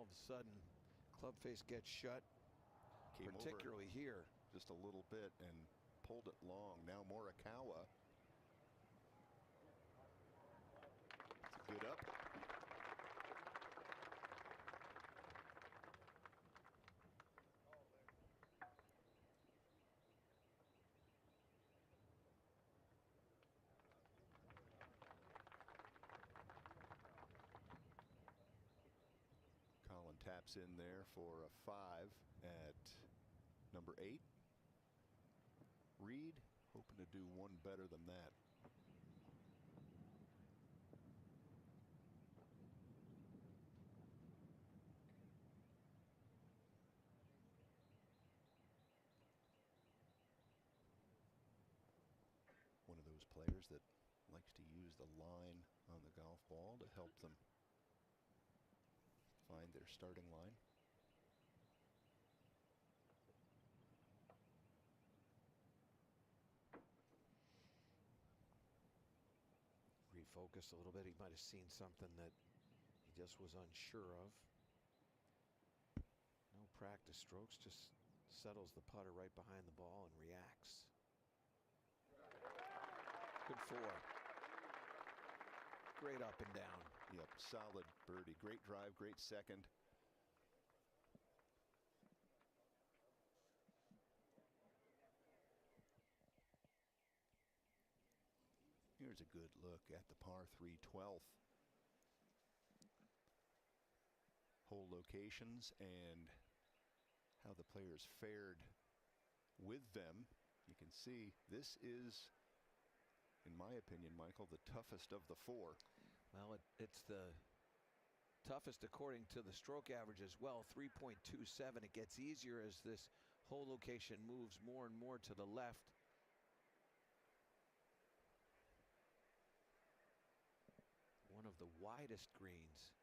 of a sudden, club face gets shut, Came particularly here. Just a little bit and pulled it long. Now Morikawa. It's a good up. Colin taps in there for a 5 at number 8. Reed hoping to do one better than that. One of those players that likes to use the line on the golf ball to help them find their starting line. Refocus a little bit. He might have seen something that he just was unsure of. No practice strokes, just settles the putter right behind the ball and reacts. Good 4. Great up and down. Yep, solid birdie. Great drive, great second. Here's a good look at the par 3 12th. Hole locations and how the players fared with them. You can see this is, in my opinion, Michael, the toughest of the 4. Well, it's the toughest according to the stroke average as well, 3.27. It gets easier as this hole location moves more and more to the left. One of the widest greens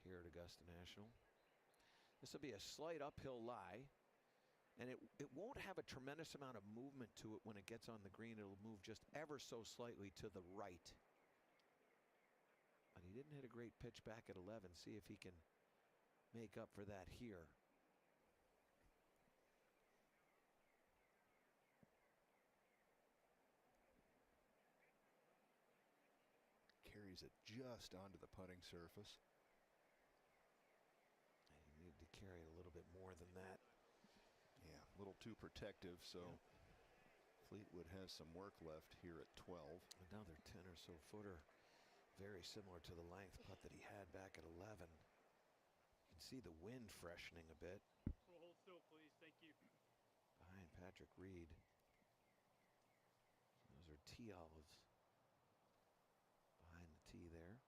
here at Augusta National. This will be a slight uphill lie, and it won't have a tremendous amount of movement to it when it gets on the green. It'll move just ever so slightly to the right. But he didn't hit a great pitch back at 11. See if he can make up for that here. Carries it just onto the putting surface. You need to carry it a little bit more than that. Yeah, a little too protective, so yep. Fleetwood has some work left here at 12. Another 10 or so footer, very similar to the length putt that he had back at 11. You can see the wind freshening a bit. Hold still, please. Thank you. Behind Patrick Reed. Those are tea olives behind the tee there.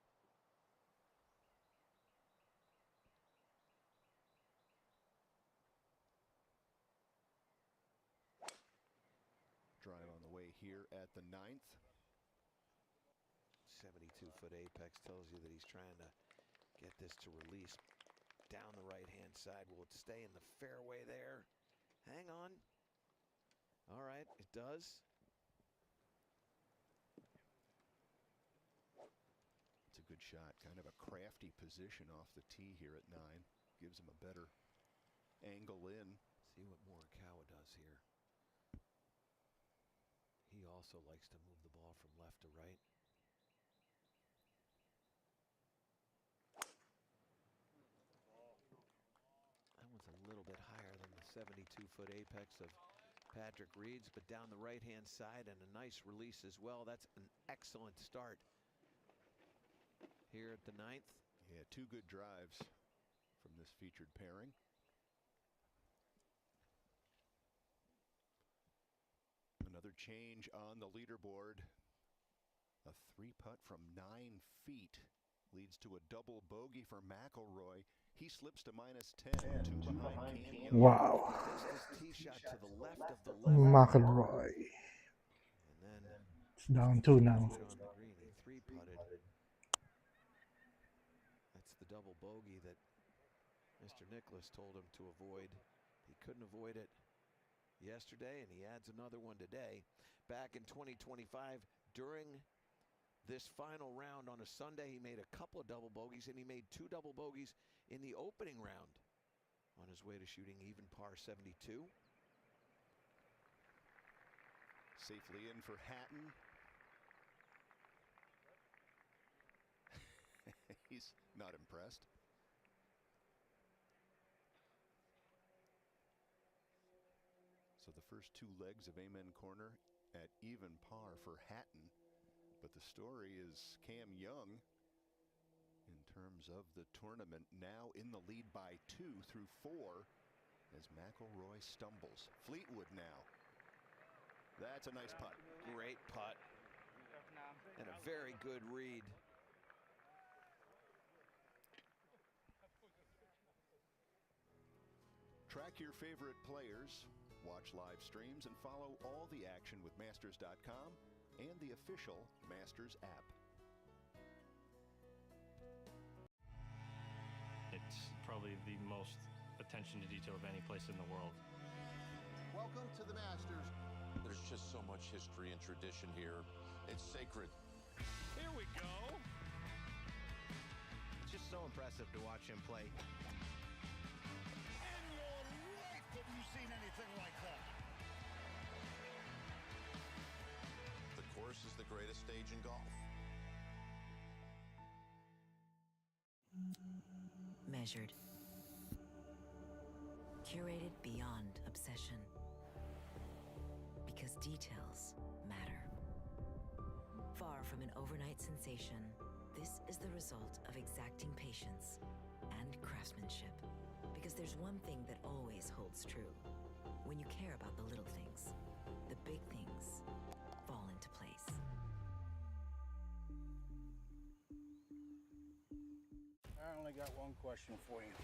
Drive on the way here at the 9th. 72-foot apex tells you that he's trying to get this to release down the right-hand side. Will it stay in the fairway there? Hang on. All right, it does. It's a good shot. Kind of a crafty position off the tee here at 9. Gives him a better angle in. See what Morikawa does here. He also likes to move the ball from left to right. That one's a little bit higher than the 72-foot apex of Patrick Reed's, but down the right-hand side, and a nice release as well. That's an excellent start here at the 9th. Yeah, 2 good drives from this featured pairing. Another change on the leaderboard. A 3-putt from 9 feet leads to a double bogey for McIlroy. He slips to -10, 2 behind Cameo. Wow. This tee shot to the left of the McIlroy. And then it's down 2 now. On the green, he 3-putted. That's the double bogey that Mr. Nicklaus told him to avoid. He couldn't avoid it yesterday, and he adds another one today. Back in 2025, during this final round on a Sunday. He made a couple of double bogeys, and he made 2 double bogeys in the opening round on his way to shooting even par 72. Safely in for Hatton. He's not impressed. So the first 2 legs of Amen Corner at even par for Hatton. But the story is Cam Young in terms of the tournament, now in the lead by 2 through 4 as McIlroy stumbles. Fleetwood now. That's a nice putt. Great putt. And a very good read. Track your favorite players, watch live streams, and follow all the action with Masters.com and the official Masters app. It's probably the most attention to detail of any place in the world. Welcome to the Masters. There's just so much history and tradition here. It's sacred. Here we go. It's just so impressive to watch him play. In your life have you seen anything like that? The course is the greatest stage in golf. Measured. Curated beyond obsession. Because details matter. Far from an overnight sensation, this is the result of exacting patience and craftsmanship. Because there's one thing that always holds true. When you care about the little things, the big things fall into place. I only got one question for you.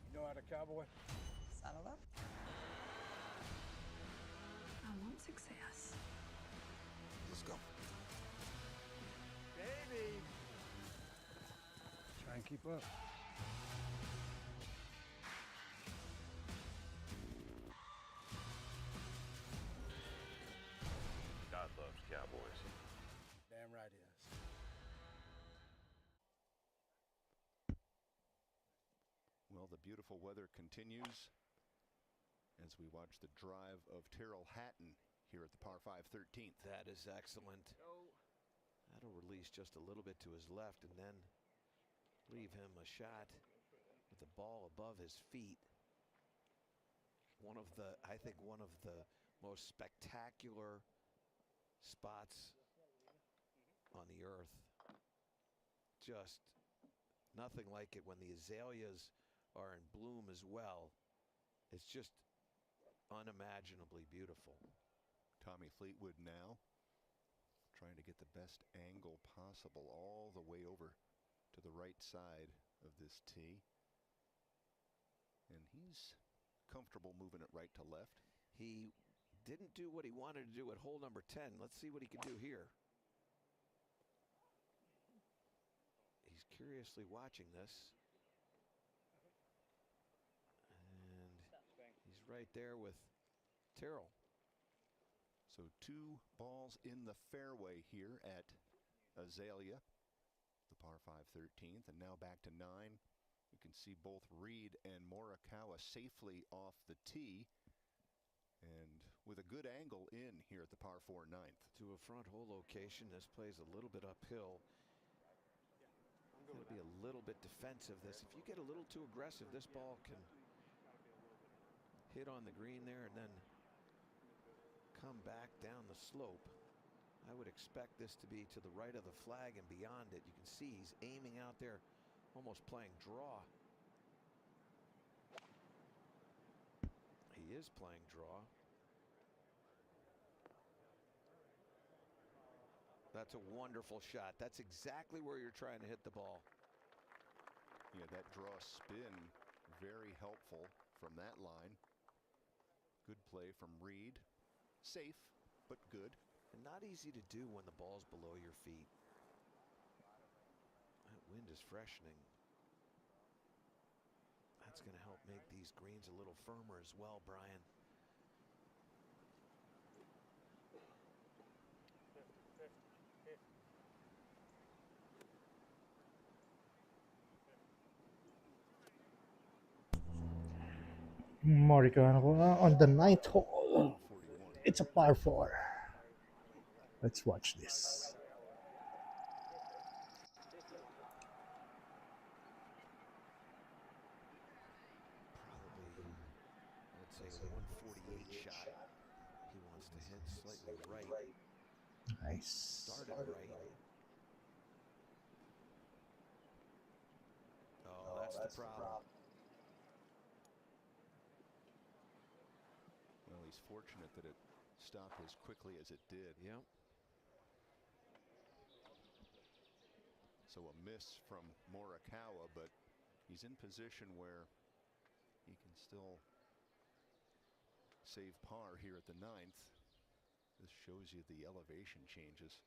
You know how to cowboy? Saddle up. I want success. Let's go. Baby! Try and keep up. God loves cowboys. Damn right he is. Well, the beautiful weather continues as we watch the drive of Tyrrell Hatton here at the par 5 13th. That is excellent. That'll release just a little bit to his left and then leave him a shot with the ball above his feet. I think one of the most spectacular spots on the earth. Just nothing like it when the azaleas are in bloom as well. It's just unimaginably beautiful. Tommy Fleetwood now trying to get the best angle possible all the way over to the right side of this tee. And he's comfortable moving it right to left. He didn't do what he wanted to do at hole number 10. Let's see what he can do here. He's curiously watching this. And he's right there with Tyrrell. So 2 balls in the fairway here at Azalea, the par 5 13th, and now back to 9. You can see both Reed and Morikawa safely off the tee and with a good angle in here at the par 4 9th. To a front hole location, this plays a little bit uphill. It'll be a little bit defensive. If you get a little too aggressive, this ball can hit on the green there and then come back down the slope. I would expect this to be to the right of the flag and beyond it. You can see he's aiming out there, almost playing draw. He is playing draw. That's a wonderful shot. That's exactly where you're trying to hit the ball. Yeah, that draw spin, very helpful from that line. Good play from Reed. Safe, but good. And not easy to do when the ball's below your feet. That wind is freshening. That's going to help make these greens a little firmer as well, Brian. Morikawa on the ninth hole. 41. It's a par 4. Let's watch this. Probably, let's say, a 148 shot. He wants to head slightly right. Nice. Started right. Oh, that's the problem. Well, he's fortunate that it stopped as quickly as it did. Yep. So a miss from Morikawa, but he's in position where he can still save par here at the ninth. This shows you the elevation changes.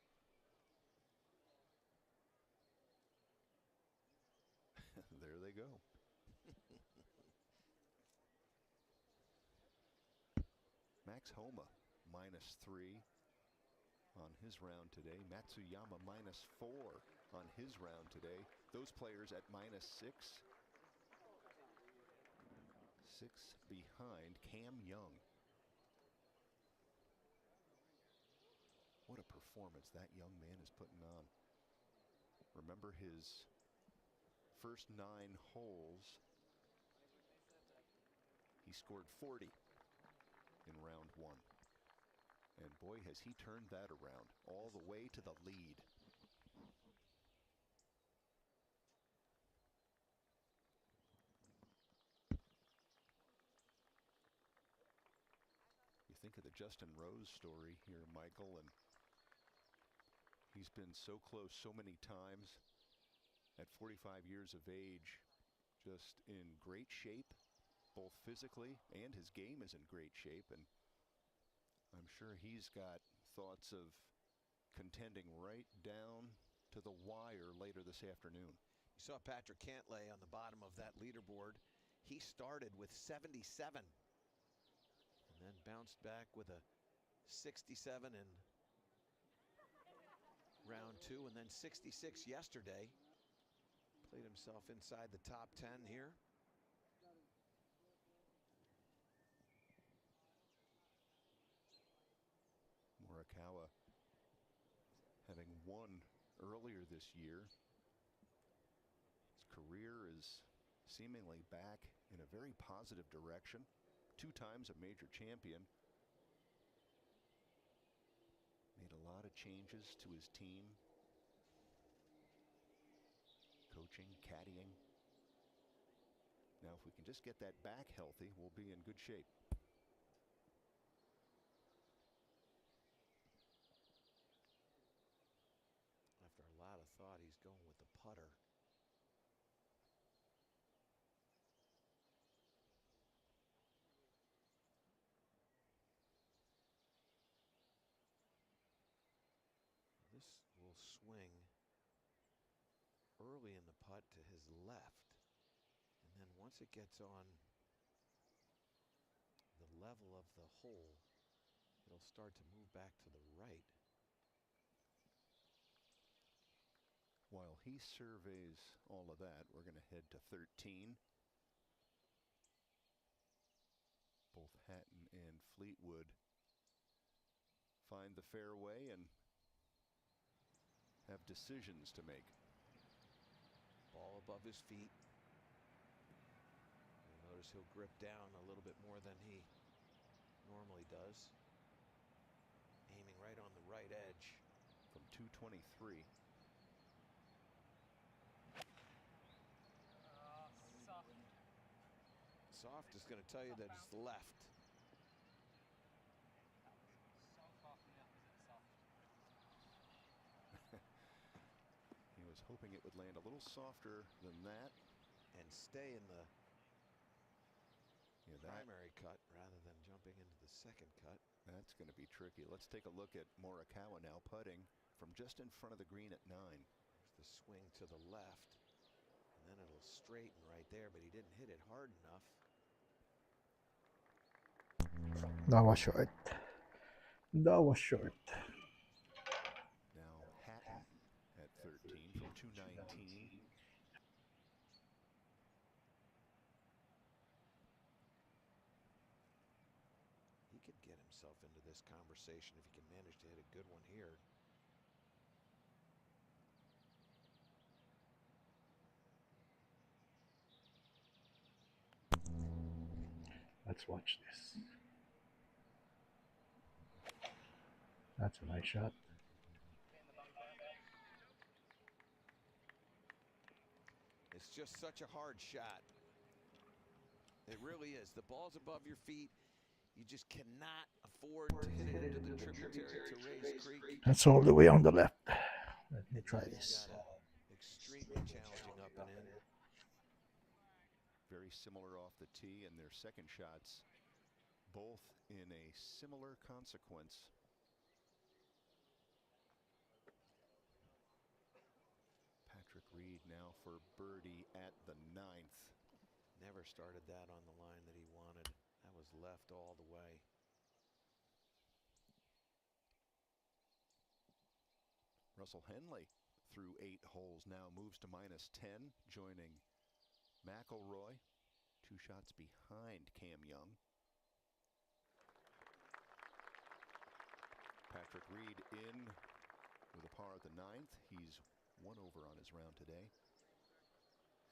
There they go. Max Homa -3 on his round today. Matsuyama -4 on his round today. Those players at -6. 6 behind Cam Young. What a performance that young man is putting on. Remember his first 9 holes. He scored 40 in round 1. And boy, has he turned that around all the way to the lead. You think of the Justin Rose story here, Michael, and he's been so close so many times at 45 years of age, just in great shape, both physically, and his game is in great shape. And I'm sure he's got thoughts of contending right down to the wire later this afternoon. You saw Patrick Cantlay on the bottom of that leaderboard. He started with 77 and then bounced back with a 67 in round 2 and then 66 yesterday. Played himself inside the top 10 here. Morikawa having won earlier this year. His career is seemingly back in a very positive direction. 2 times a major champion. Made a lot of changes to his team. Coaching, caddying. Now if we can just get that back healthy, we'll be in good shape. After a lot of thought, he's going with the putter. This will swing early in the putt to his left. And then once it gets on the level of the hole, it'll start to move back to the right. While he surveys all of that, we're going to head to 13. Both Hatton and Fleetwood find the fairway and have decisions to make. Ball above his feet. You'll notice he'll grip down a little bit more than he normally does. Aiming right on the right edge. From 223. Soft is going to tell you that it's left. He was hoping it would land a little softer than that. And stay in the primary cut rather than jumping into the second cut. That's going to be tricky. Let's take a look at Morikawa now putting from just in front of the green at 9. There's the swing to the left. And then it'll straighten right there, but he didn't hit it hard enough. That was short. That was short. Now Hatton at 13 from 219. himself into this conversation if he can manage to hit a good one here. Let's watch this. That's a nice shot. It's just such a hard shot. It really is. The ball's above your feet. You just cannot afford to hit it into the tributary to Rays Creek. That's all the way on the left. Let me try this. Extremely challenging up and in. Very similar off the tee, and their second shots both in a similar consequence. Patrick Reed now for birdie at the 9th. Never started that on the line that he wanted. That was left all the way. Russell Henley through 8 holes now moves to -10, joining McIlroy 2 shots behind Cam Young. Patrick Reed in with a par at the 9th. He's 1 over on his round today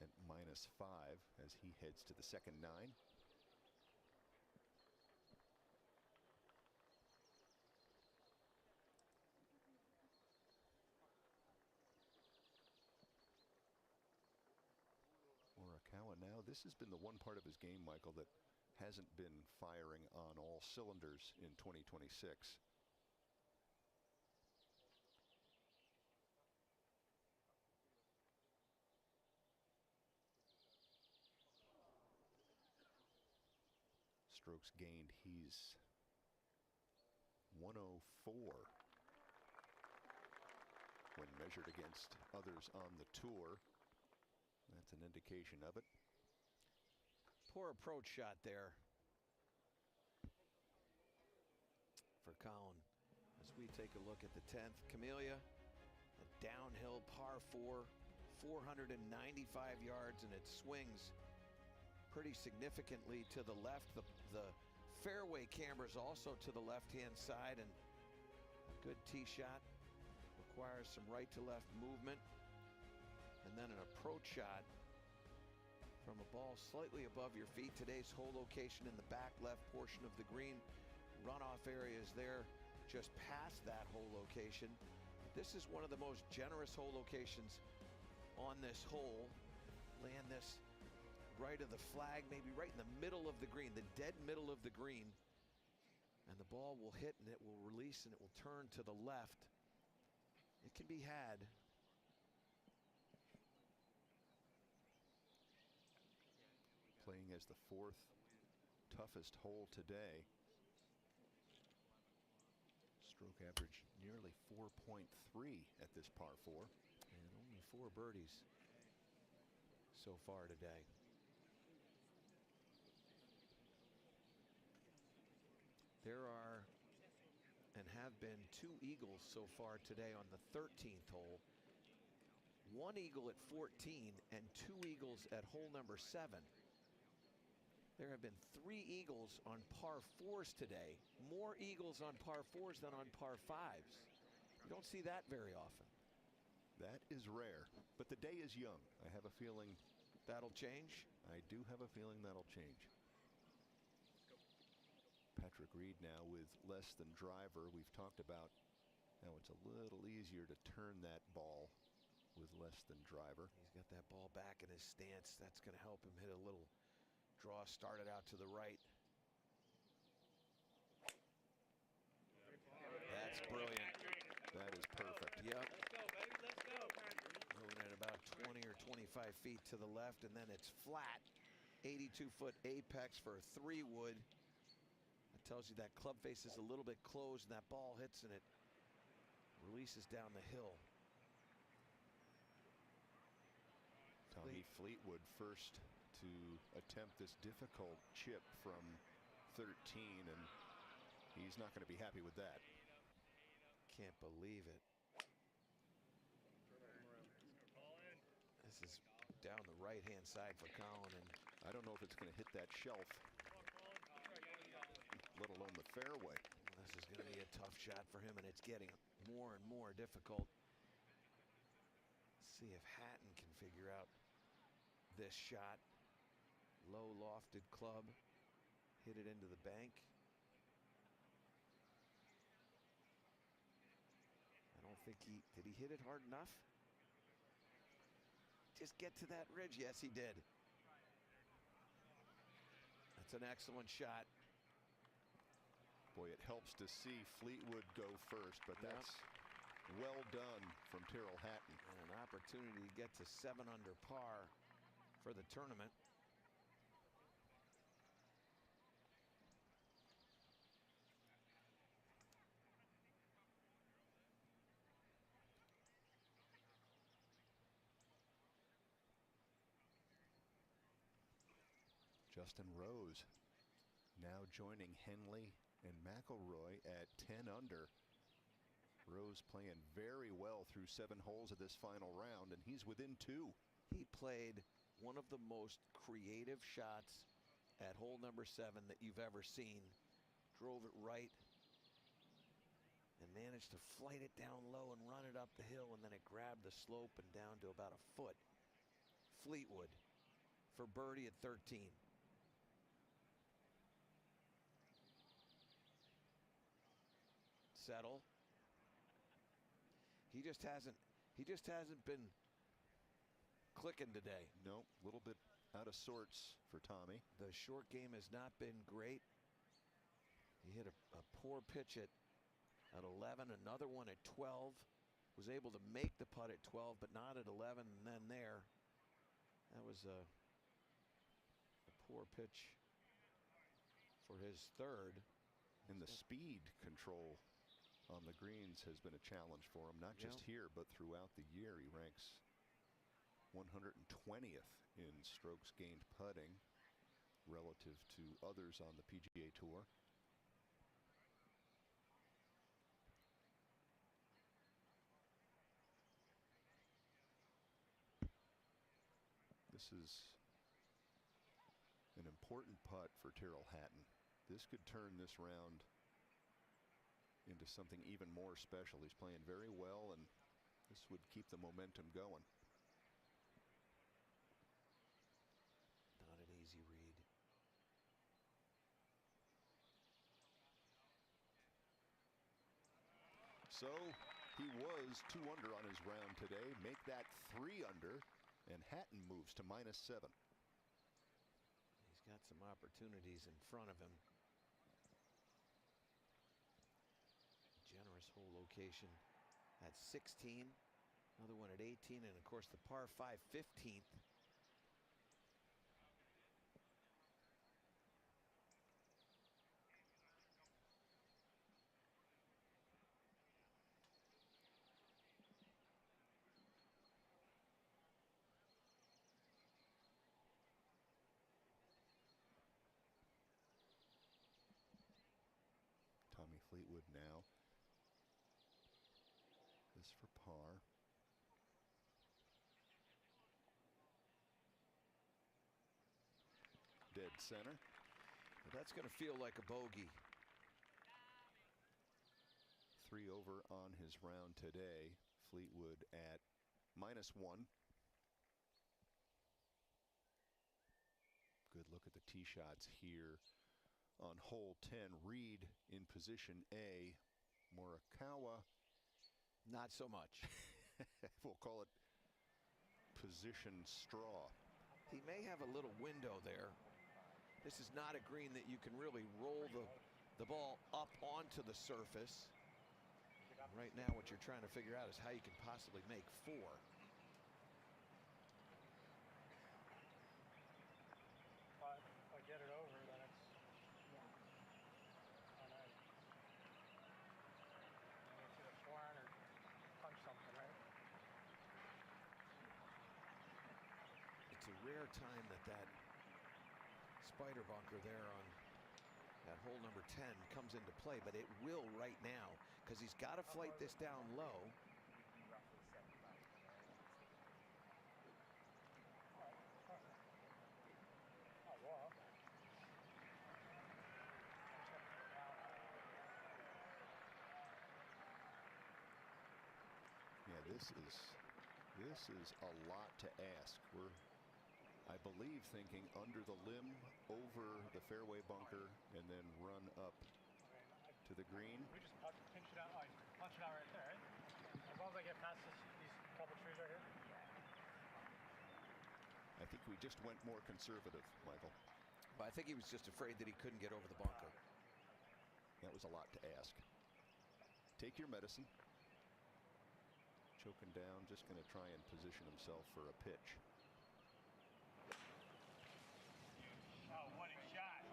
at -5 as he heads to the second 9. Morikawa now, this has been the one part of his game, Michael, that hasn't been firing on all cylinders in 2026. Strokes gained, he's 104 when measured against others on the tour. That's an indication of it. Poor approach shot there for Colin. As we take a look at the 10th, Camellia, a downhill par 4, 495 yards, and it swings pretty significantly to the left. The fairway camber's also to the left-hand side, and a good tee shot requires some right to left movement, and then an approach shot from a ball slightly above your feet. Today's hole location in the back left portion of the green. Runoff area is there just past that hole location. This is one of the most generous hole locations on this hole. Land this right of the flag, maybe right in the middle of the green, the dead middle of the green. And the ball will hit and it will release and it will turn to the left. It can be had. Playing as the 4th toughest hole today. Stroke average nearly 4.3 at this par 4. And only 4 birdies so far today. There are and have been 2 eagles so far today on the 13th hole. 1 eagle at 14 and 2 eagles at hole number 7. There have been 3 eagles on par 4s today. More eagles on par 4s than on par 5s. You don't see that very often. That is rare, but the day is young. I have a feeling that'll change. I do have a feeling that'll change. Patrick Reed now with less than driver. We've talked about how it's a little easier to turn that ball with less than driver. He's got that ball back in his stance. That's going to help him hit a little draw. Started out to the right. That's brilliant. That is perfect. Yep. Moving at about 20 or 25 feet to the left, and then it's flat. 82-foot apex for a 3-wood. That tells you that club face is a little bit closed, and that ball hits and it releases down the hill. Tommy Fleetwood first to attempt this difficult chip from 13, and he's not going to be happy with that. Can't believe it. This is down the right-hand side for Colin, and I don't know if it's going to hit that shelf. let alone the fairway. This is going to be a tough shot for him, and it's getting more and more difficult. Let's see if Hatton can figure out this shot. Low lofted club, hit it into the bank. I don't think did he hit it hard enough? Just get to that ridge. Yes, he did. That's an excellent shot. Boy, it helps to see Fleetwood go first, but that's well done from Tyrrell Hatton. And an opportunity to get to 7 under par for the tournament. Justin Rose now joining Henley and McIlroy at 10 under. Rose playing very well through 7 holes of this final round, and he's within 2. He played one of the most creative shots at hole number 7 that you've ever seen. Drove it right and managed to flight it down low and run it up the hill, and then it grabbed the slope and down to about a foot. Fleetwood for birdie at 13. Settle. He just hasn't been clicking today. Nope, a little bit out of sorts for Tommy. The short game has not been great. He hit a poor pitch at 11, another one at 12. Was able to make the putt at 12, but not at 11, and then there. That was a poor pitch for his third. And the speed control on the greens has been a challenge for him, not just here, but throughout the year. He ranks 120th in strokes gained putting relative to others on the PGA Tour. This is an important putt for Tyrrell Hatton. This could turn this round into something even more special. He's playing very well, and this would keep the momentum going. Not an easy read. So he was 2 under on his round today. Make that 3 under, and Hatton moves to -7. He's got some opportunities in front of him. Generous hole location at 16. Another one at 18, and of course the par 5 15th. Tommy Fleetwood now. This for par. Dead center. Well, that's going to feel like a bogey. 3 over on his round today. Fleetwood at -1. Good look at the tee shots here on hole 10. Reed in position A. Morikawa, not so much. We'll call it position straw. He may have a little window there. This is not a green that you can really roll the ball up onto the surface. Right now what you're trying to figure out is how you can possibly make 4. If I get it over, then it's on a, I need to the corn or punch something, right? It's a rare time that spider bunker there on that hole number 10 comes into play, but it will right now because he's got to flight this down low. This is a lot to ask. We're, I believe, thinking under the limb, over the fairway bunker, and then run up to the green. We just pinch it out, like punch it out right there, right? As long as I get past these couple trees right here. I think we just went more conservative, Michael. But I think he was just afraid that he couldn't get over the bunker. That was a lot to ask. Take your medicine. Choking down, just going to try and position himself for a pitch. Oh, what a shot.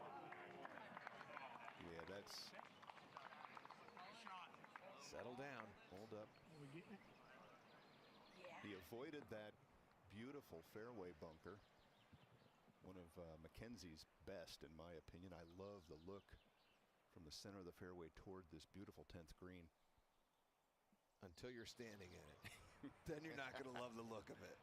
Yeah, that's... Settle down. Hold up. He avoided that beautiful fairway bunker. One of Mackenzie's best, in my opinion. I love the look from the center of the fairway toward this beautiful 10th green. Until you're standing in it. Then you're not going to love the look of it.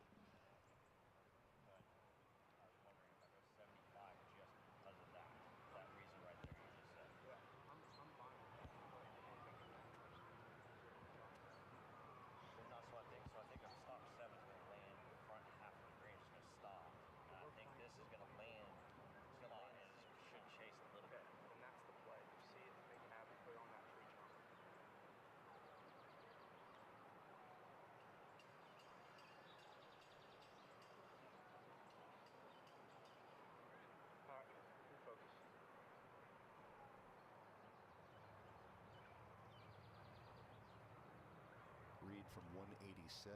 From 187,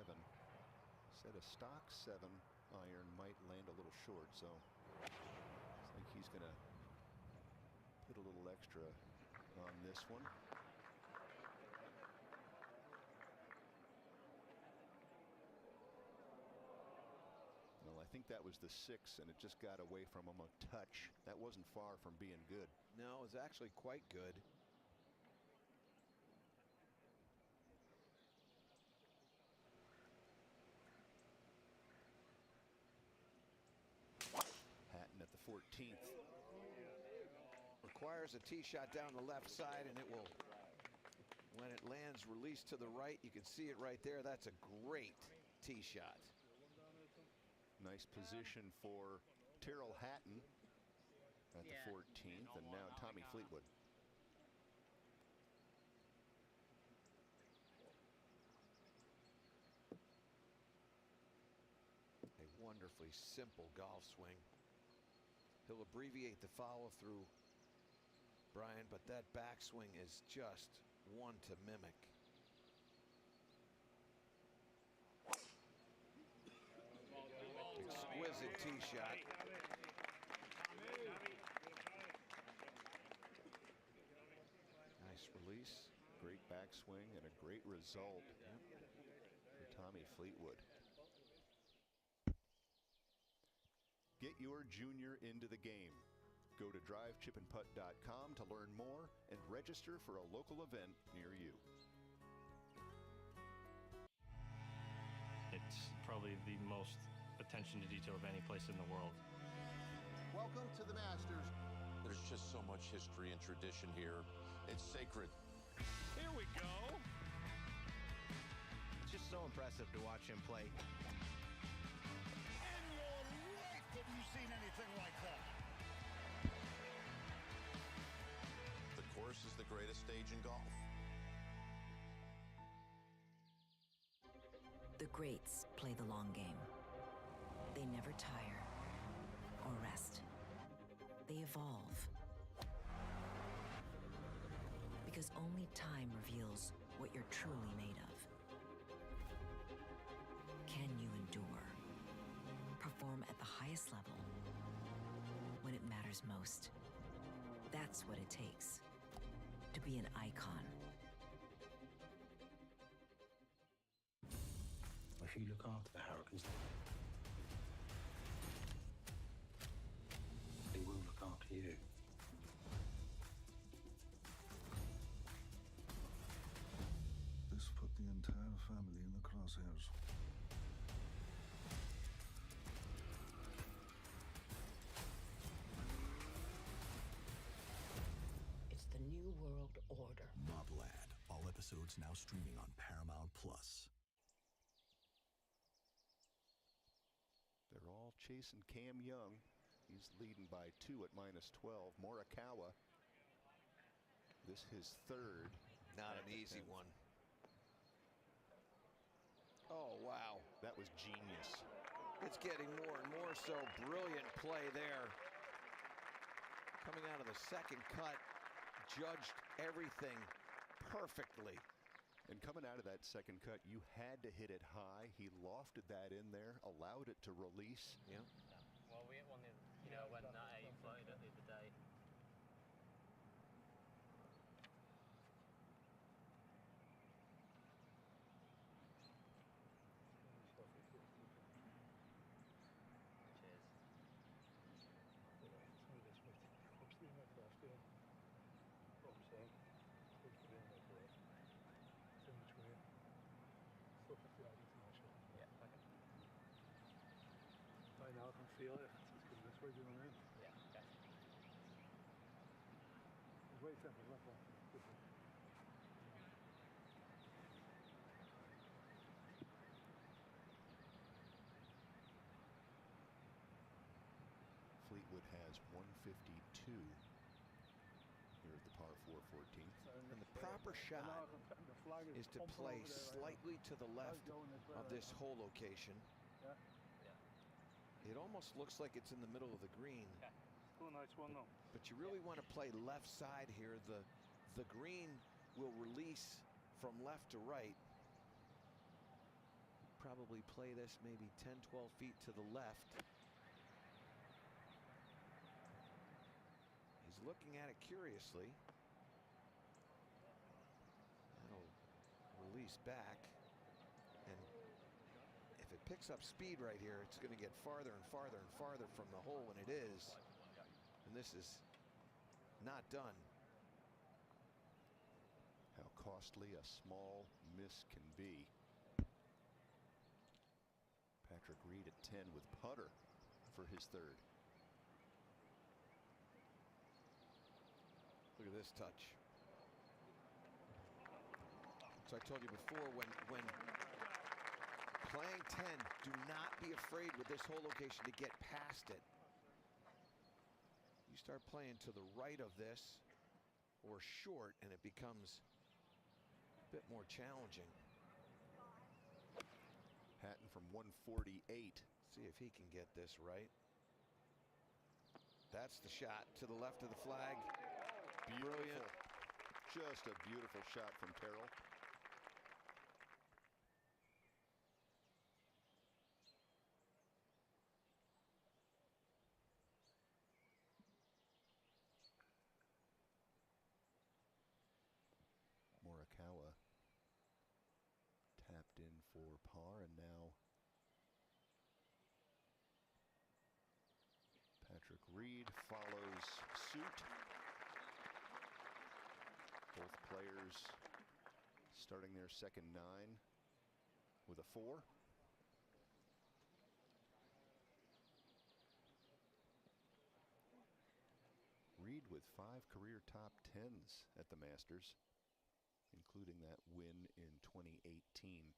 said a stock 7 iron might land a little short, so I think he's going to put a little extra on this one. Well, I think that was the 6, and it just got away from him a touch. That wasn't far from being good. No, it was actually quite good. Hatton at the 14th. Requires a tee shot down the left side, and it will, when it lands, release to the right. You can see it right there. That's a great tee shot. Nice position for Tyrrell Hatton at the 14th, and now Tommy Fleetwood. A wonderfully simple golf swing. He'll abbreviate the follow through, Brian, but that backswing is just one to mimic. Exquisite tee shot. Nice release, great backswing, and a great result for Tommy Fleetwood. Get your junior into the game. Go to drivechipandputt.com to learn more and register for a local event near you. It's probably the most attention to detail of any place in the world. Welcome to the Masters. There's just so much history and tradition here. It's sacred. Here we go. It's just so impressive to watch him play. In your life have you seen anything like that? The course is the greatest stage in golf. The greats play the long game. They never tire or rest. They evolve. Because only time reveals what you're truly made of. Can you endure? Perform at the highest level when it matters most. That's what it takes to be an icon. If you look after the Hurricanes, they will look after you. This put the entire family in the crosshairs. It's the New World Order. Mob Lad. All episodes now streaming on Paramount Plus. chasing Cam Young. He's leading by 2 at -12. Morikawa, this his third. Not an easy one. Oh, wow. That was genius. It's getting more and more so. Brilliant play there. Coming out of the second cut, judged everything perfectly. And coming out of that second cut, you had to hit it high. He lofted that in there, allowed it to release. Yeah. Well, we hit one when that 8 floated at the other day. I now can feel it. It's good this way doing it. Yeah, definitely. It's way simple, not that. Fleetwood has 152 here at the par 4 14th. And the proper shot is to play slightly to the left of this hole location. Yeah. It almost looks like it's in the middle of the green. Yeah. Still a nice one though. But you really want to play left side here. The green will release from left to right. Probably play this maybe 10, 12 feet to the left. He's looking at it curiously. That'll release back. And if it picks up speed right here, it's going to get farther and farther and farther from the hole, and it is. And this is not done. How costly a small miss can be. Patrick Reed at 10 with putter for his third. Look at this touch. So I told you before, when playing 10, do not be afraid with this hole location to get past it. You start playing to the right of this or short, and it becomes a bit more challenging. Hatton from 148. See if he can get this right. That's the shot to the left of the flag. Brilliant. Just a beautiful shot from Terrell. Morikawa tapped in for par, and now Patrick Reed follows suit. Both players starting their second 9 with a 4. Reed with 5 career top 10s at the Masters, including that win in 2018.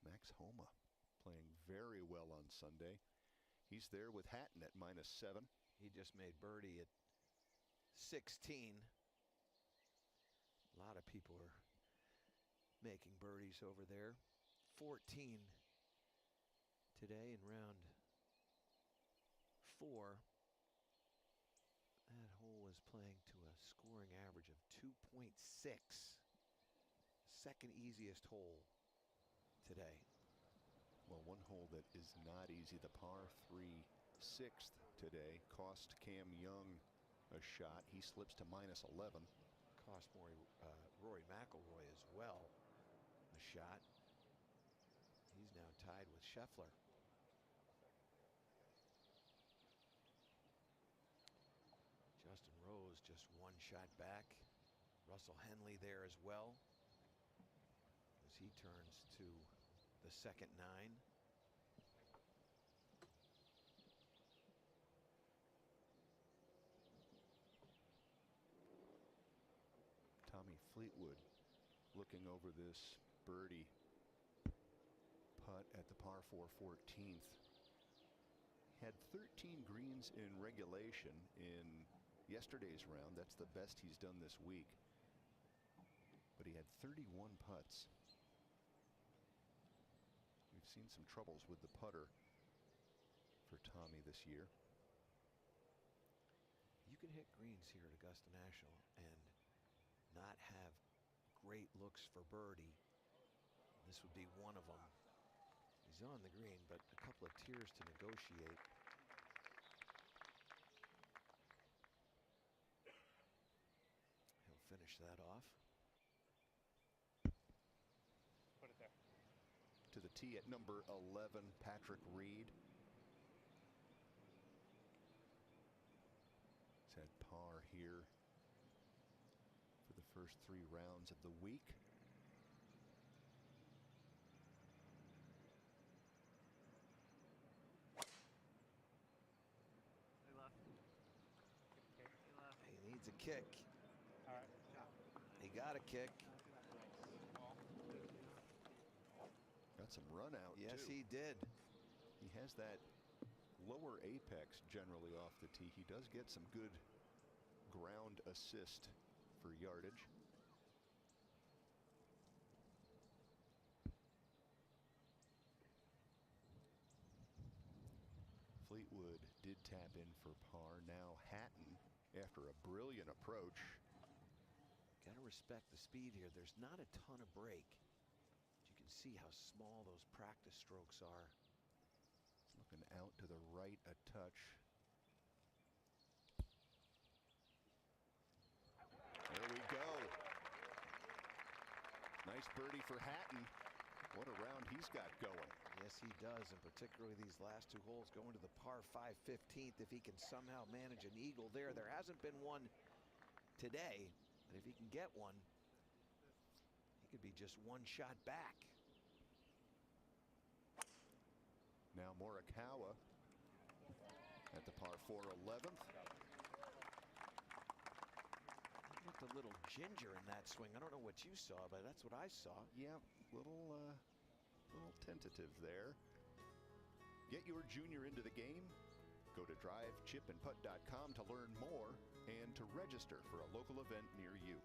Max Homa playing very well on Sunday. He's there with Hatton at -7. He just made birdie at 16. A lot of people are making birdies over there. 14 today in round 4. That hole was playing to a scoring average of 2.6. Second easiest hole today. Well, one hole that is not easy, the par 3 6th today, cost Cam Young a shot. He slips to -11. Cost Rory McIlroy as well a shot. He's now tied with Scheffler. Justin Rose just one shot back. Russell Henley there as well, as he turns to the second 9. Tommy Fleetwood looking over this birdie putt at the par 4 14th. Had 13 greens in regulation in yesterday's round. That's the best he's done this week. But he had 31 putts. We've seen some troubles with the putter for Tommy this year. You can hit greens here at Augusta National and not have great looks for birdie. This would be one of them. He's on the green, but a couple of tiers to negotiate. He'll finish that off. Put it there. To the tee at number 11, Patrick Reed. He's had par here for the first 3 rounds of the week. He needs a kick. All right. He got a kick. Got some run out. Yes, too. he did. He has that lower apex generally off the tee. He does get some good ground assist for yardage. Fleetwood did tap in for par. Now Hatton, after a brilliant approach. Got to respect the speed here. There's not a ton of break. You can see how small those practice strokes are. Looking out to the right a touch. There we go. Nice birdie for Hatton. What a round he's got going. Yes, he does, and particularly these last 2 holes going to the par 5 15th. If he can somehow manage an eagle there. There hasn't been one today, but if he can get one, he could be just one shot back. Now Morikawa at the par 4 11th. He looked a little ginger in that swing. I don't know what you saw, but that's what I saw. Yeah, little tentative there. Get your junior into the game. Go to drivechipandputt.com to learn more and to register for a local event near you.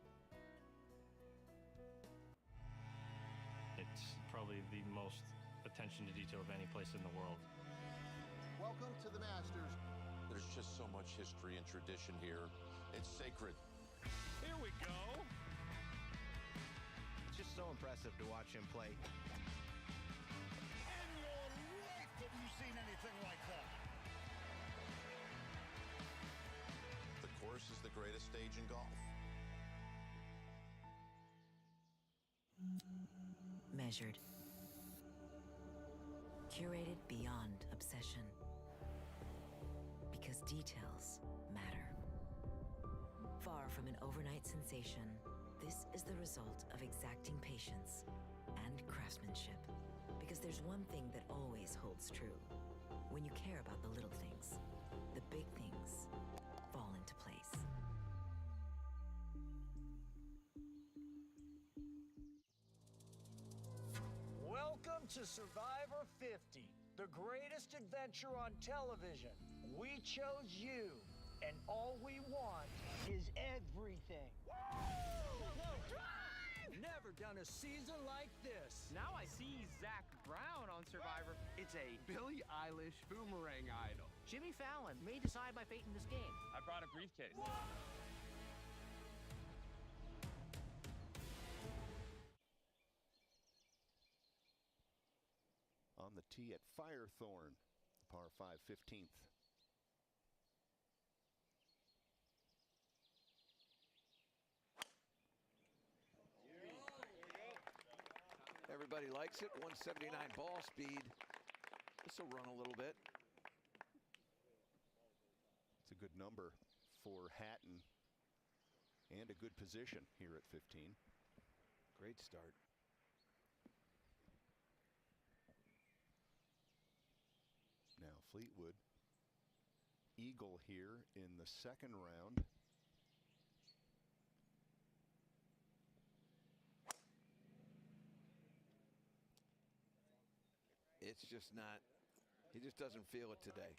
It's probably the most attention to detail of any place in the world. Welcome to the Masters. There's just so much history and tradition here. It's sacred. Here we go. It's just so impressive to watch him play. In your life have you seen anything like that? The course is the greatest stage in golf. Measured. Curated beyond obsession. Because details matter. Far from an overnight sensation, this is the result of exacting patience and craftsmanship. Because there's one thing that always holds true. When you care about the little things, the big things fall into place. Welcome to Survivor 50, the greatest adventure on television. We chose you, and all we want is everything. Never done a season like this. Now I see Zach Brown on Survivor. It's a Billie Eilish boomerang idol. Jimmy Fallon may decide my fate in this game. I brought a briefcase. On the tee at Firethorn, par 5 15th. Everybody likes it. 179 ball speed. This will run a little bit. It's a good number for Hatton and a good position here at 15. Great start. Now Fleetwood, eagle here in the second round. it's just not, he just doesn't feel it today.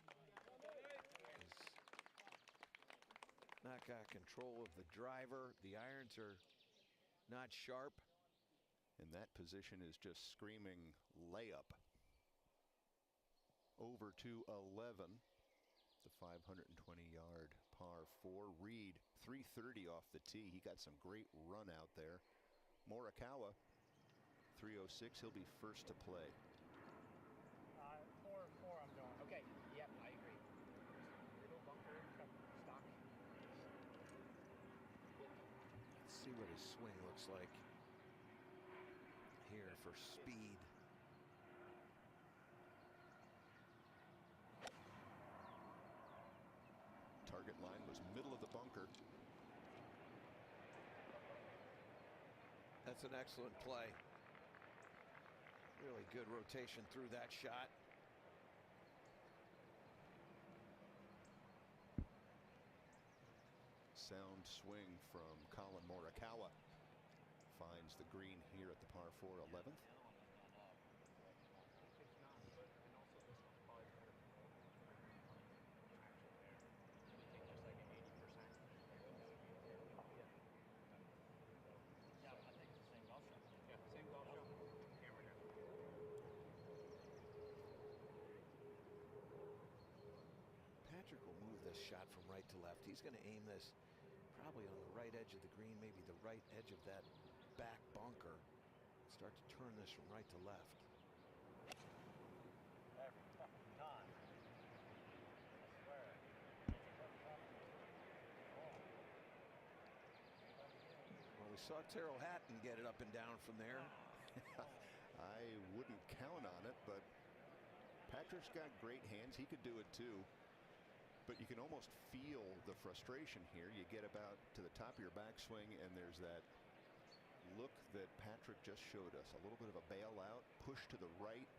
He's not got control of the driver. The irons are not sharp. And that position is just screaming layup. Over to 11. The 520-yard par 4. Reed, 330 off the tee. He got some great run out there. Morikawa, 306. He'll be first to play. 4-4 I'm going. Okay, yep, I agree. Little bunker, stock. Let's see what his swing looks like here for speed. Target line was middle of the bunker. That's an excellent play. Really good rotation through that shot. Sound swing from Colin Morikawa. Finds the green here at the par 4 11th. Patrick will move this shot from right to left. He's going to aim this probably on the right edge of the green, maybe the right edge of that back bunker. Start to turn this from right to left. Every fucking time. I swear. Well, we saw Terrell Hatton get it up and down from there. I wouldn't count on it, but Patrick's got great hands. He could do it too. But you can almost feel the frustration here. You get about to the top of your backswing, and there's that look that Patrick just showed us. A little bit of a bailout, push to the right,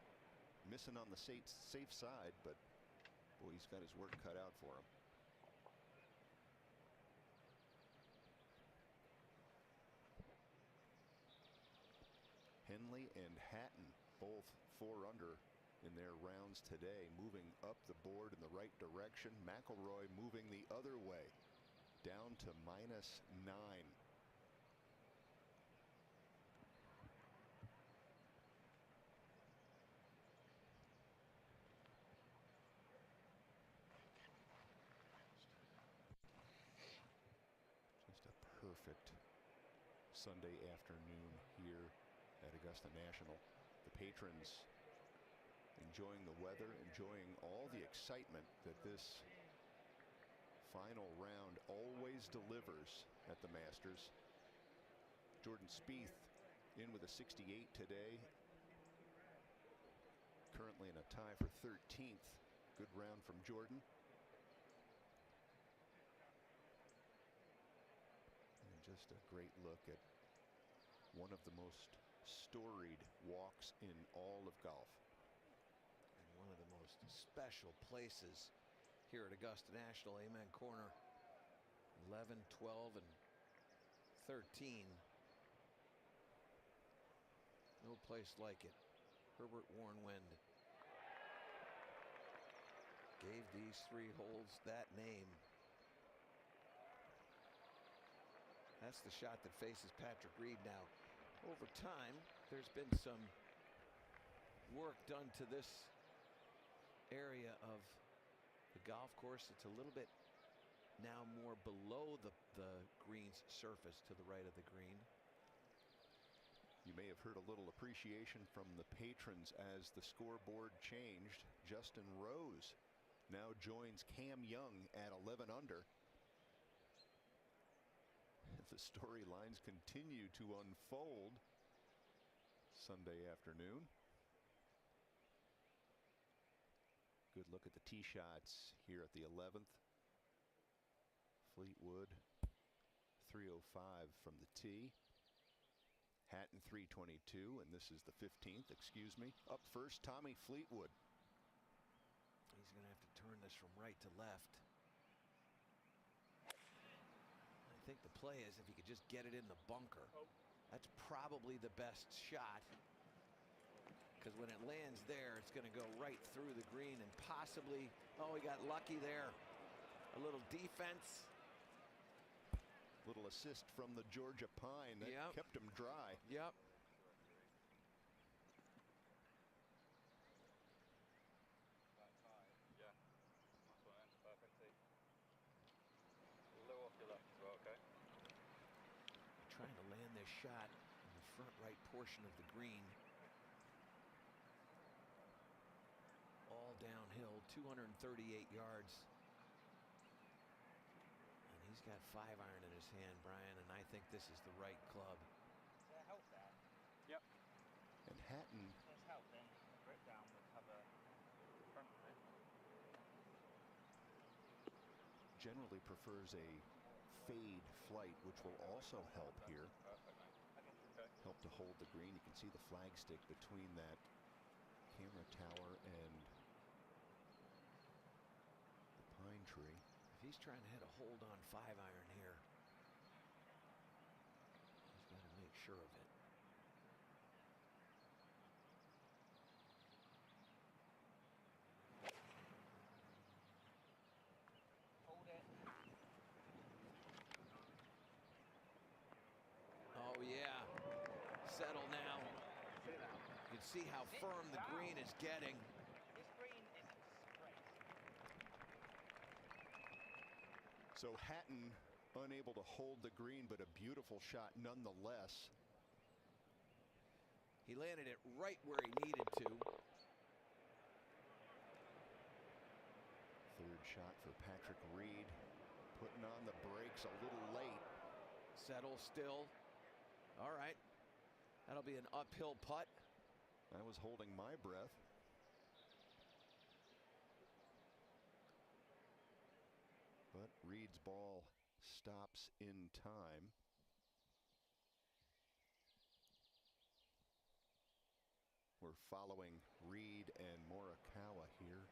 missing on the safe side, but boy, he's got his work cut out for him. Henley and Hatton both 4 under in their rounds today, moving up the board in the right direction. McIlroy moving the other way, down to -9. Just a perfect Sunday afternoon here at Augusta National. The patrons enjoying the weather, enjoying all the excitement that this final round always delivers at the Masters. Jordan Spieth in with a 68 today. Currently in a tie for 13th. Good round from Jordan. And just a great look at one of the most storied walks in all of golf. And one of the most special places here at Augusta National. Amen corner. 11, 12, and 13. No place like it. Herbert Warren Wind gave these 3 holes that name. That's the shot that faces Patrick Reed now. Over time, there's been some work done to this area of the golf course. It's a little bit now more below the green's surface, to the right of the green. You may have heard a little appreciation from the patrons as the scoreboard changed. Justin Rose now joins Cam Young at 11 under. The storylines continue to unfold Sunday afternoon. Good look at the tee shots here at the 11th. Fleetwood 305 from the tee. Hatton 322, and this is the 15th, excuse me. Up first, Tommy Fleetwood. He's going to have to turn this from right to left. I think the play is if he could just get it in the bunker. That's probably the best shot. because when it lands there, it's going to go right through the green and possibly, oh, he got lucky there. A little defense. Little assist from the Georgia Pine that kept him dry. Yep. Trying to land this shot in the front right portion of the green. All downhill, 238 yards. And he's got 5-iron in his hand, Brian, and I think this is the right club. Yep. And Hatton. There's help then. Grip down will cover front of it. Generally prefers a fade flight, which will also help here. Help to hold the green. You can see the flag stick between that camera tower and the pine tree. If he's trying to hit a hold-on 5-iron here, he's got to make sure of it. Hold it. Oh, yeah. Settle now. You can see how firm the green is getting. This green is great. So Hatton unable to hold the green, but a beautiful shot nonetheless. He landed it right where he needed to. Third shot for Patrick Reed, putting on the brakes a little late. Settle still. All right. That'll be an uphill putt. I was holding my breath. But Reed's ball stops in time. We're following Reed and Morikawa here.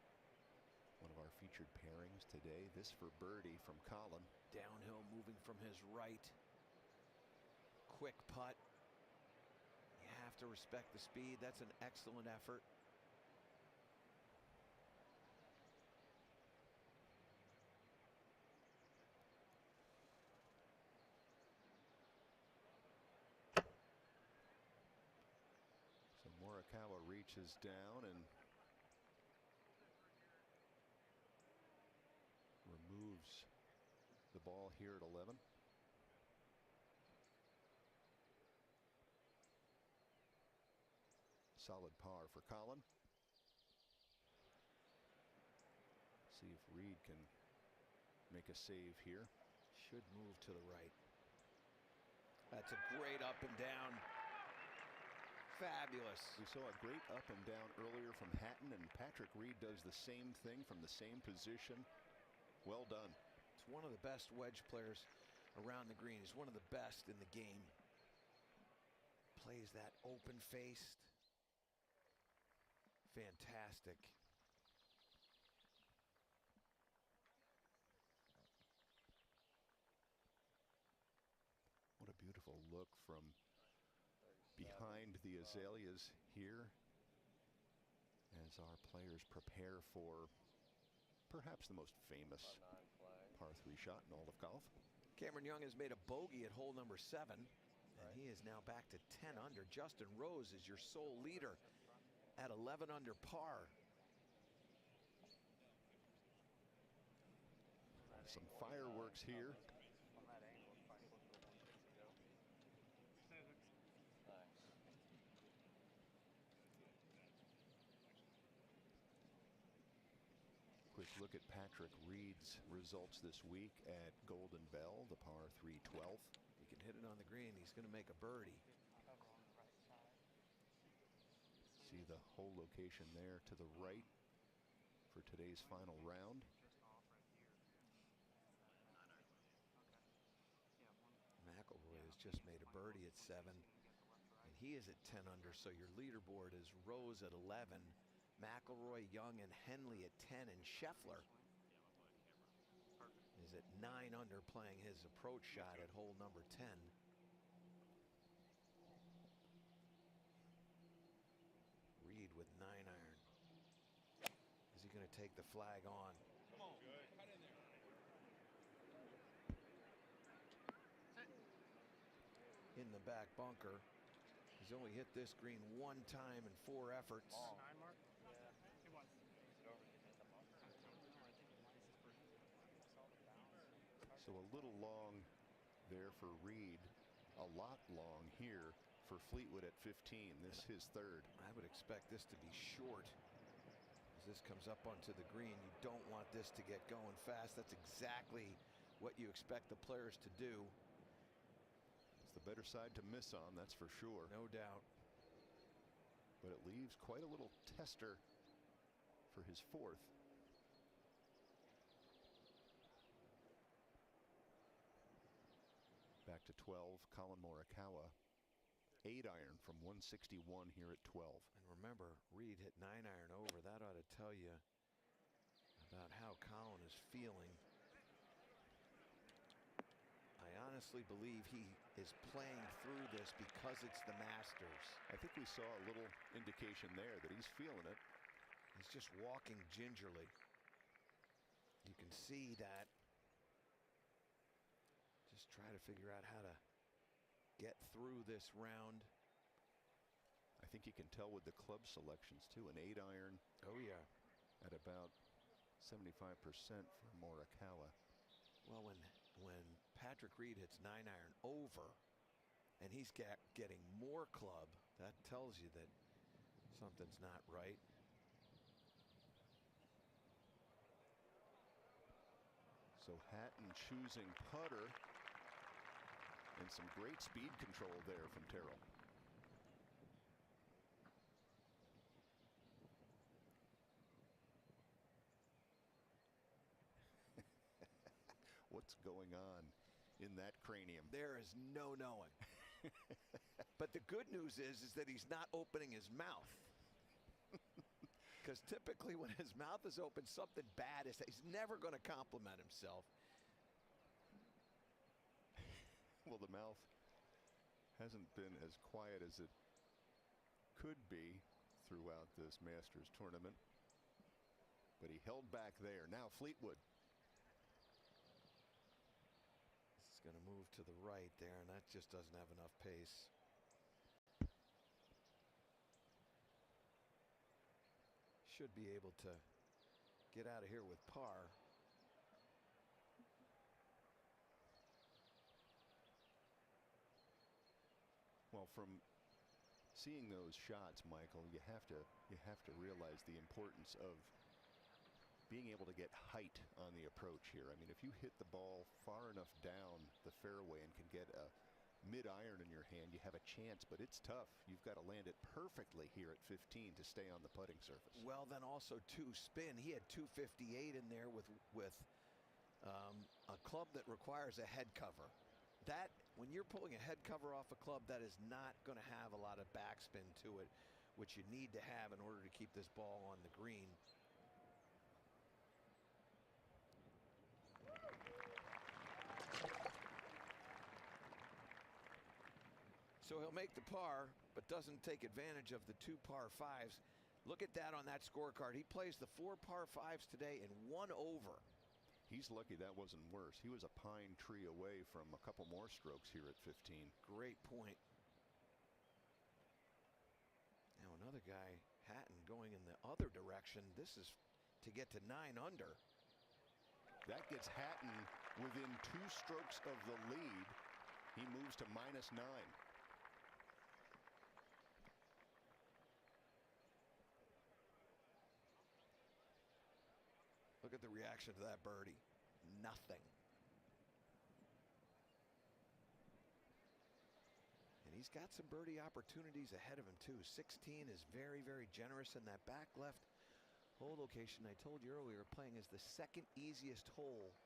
One of our featured pairings today. This for birdie from Colin. Downhill moving from his right. Quick putt. You have to respect the speed. That's an excellent effort. So Morikawa reaches down and removes the ball here at 11. Solid par for Colin. See if Reed can make a save here. Should move to the right. That's a great up and down. Fabulous. We saw a great up and down earlier from Hatton, and Patrick Reed does the same thing from the same position. Well done. It's one of the best wedge players around the green. He's one of the best in the game. Plays that open-faced. Fantastic. What a beautiful look from behind the azaleas here as our players prepare for perhaps the most famous par 3 shot in all of golf. Cameron Young has made a bogey at hole number 7, and he is now back to 10 under. Justin Rose is your sole leader at 11 under par. Some fireworks here. Quick look at Patrick Reed's results this week at Golden Bell, the par 3 12th. He can hit it on the green. He's going to make a birdie. See the hole location there to the right for today's final round. McIlroy has just made a birdie at 7, and he is at 10 under. So your leaderboard is Rose at 11, McIlroy, Young, and Henley at 10, and Scheffler is at 9 under, playing his approach shot at hole number 10. Reed with 9-iron. Is he going to take the flag on? Come on. Good. Cut in there. In the back bunker. He's only hit this green one time in 4 efforts. Oh. 9 mark? Yeah. It was. So a little long there for Reed. A lot long here for Fleetwood at 15. This his third. I would expect this to be short. As this comes up onto the green, you don't want this to get going fast. That's exactly what you expect the players to do. It's the better side to miss on, that's for sure. No doubt. But it leaves quite a little tester for his fourth. Back to 12, Colin Morikawa. 8-iron from 161 here at 12. And remember, Reed hit 9-iron over. That ought to tell you about how Colin is feeling. I honestly believe he is playing through this because it's the Masters. I think we saw a little indication there that he's feeling it. He's just walking gingerly. You can see that. Just try to figure out how to get through this round. I think you can tell with the club selections too. An 8-iron. Oh yeah. At about 75% for Morikawa. Well, when Patrick Reed hits 9-iron over, and he's getting more club, that tells you that something's not right. So Hatton choosing putter. And some great speed control there from Terrell. What's going on in that cranium? There is no knowing. But the good news is that he's not opening his mouth. Because typically when his mouth is open, something bad is. He's never going to compliment himself. Well, the mouth hasn't been as quiet as it could be throughout this Masters tournament. But he held back there. Now Fleetwood. This is going to move to the right there, and that just doesn't have enough pace. Should be able to get out of here with par. Well, from seeing those shots, Michael, you have to realize the importance of being able to get height on the approach here. I mean, if you hit the ball far enough down the fairway and can get a mid-iron in your hand, you have a chance, but it's tough. You've got to land it perfectly here at 15 to stay on the putting surface. Well, then also spin. He had 258 in there with a club that requires a head cover. That, when you're pulling a head cover off a club, that is not going to have a lot of backspin to it, which you need to have in order to keep this ball on the green. So he'll make the par, but doesn't take advantage of the 2 par 5s. Look at that on that scorecard. He plays the 4 par 5s today and 1 over. He's lucky that wasn't worse. He was a pine tree away from a couple more strokes here at 15. Great point. Now another guy, Hatton, going in the other direction. This is to get to 9 under. That gets Hatton within 2 strokes of the lead. He moves to -9. Look at the reaction to that birdie. Nothing. And he's got some birdie opportunities ahead of him too. 16 is very, very generous in that back left hole location. I told you earlier, playing is the second easiest hole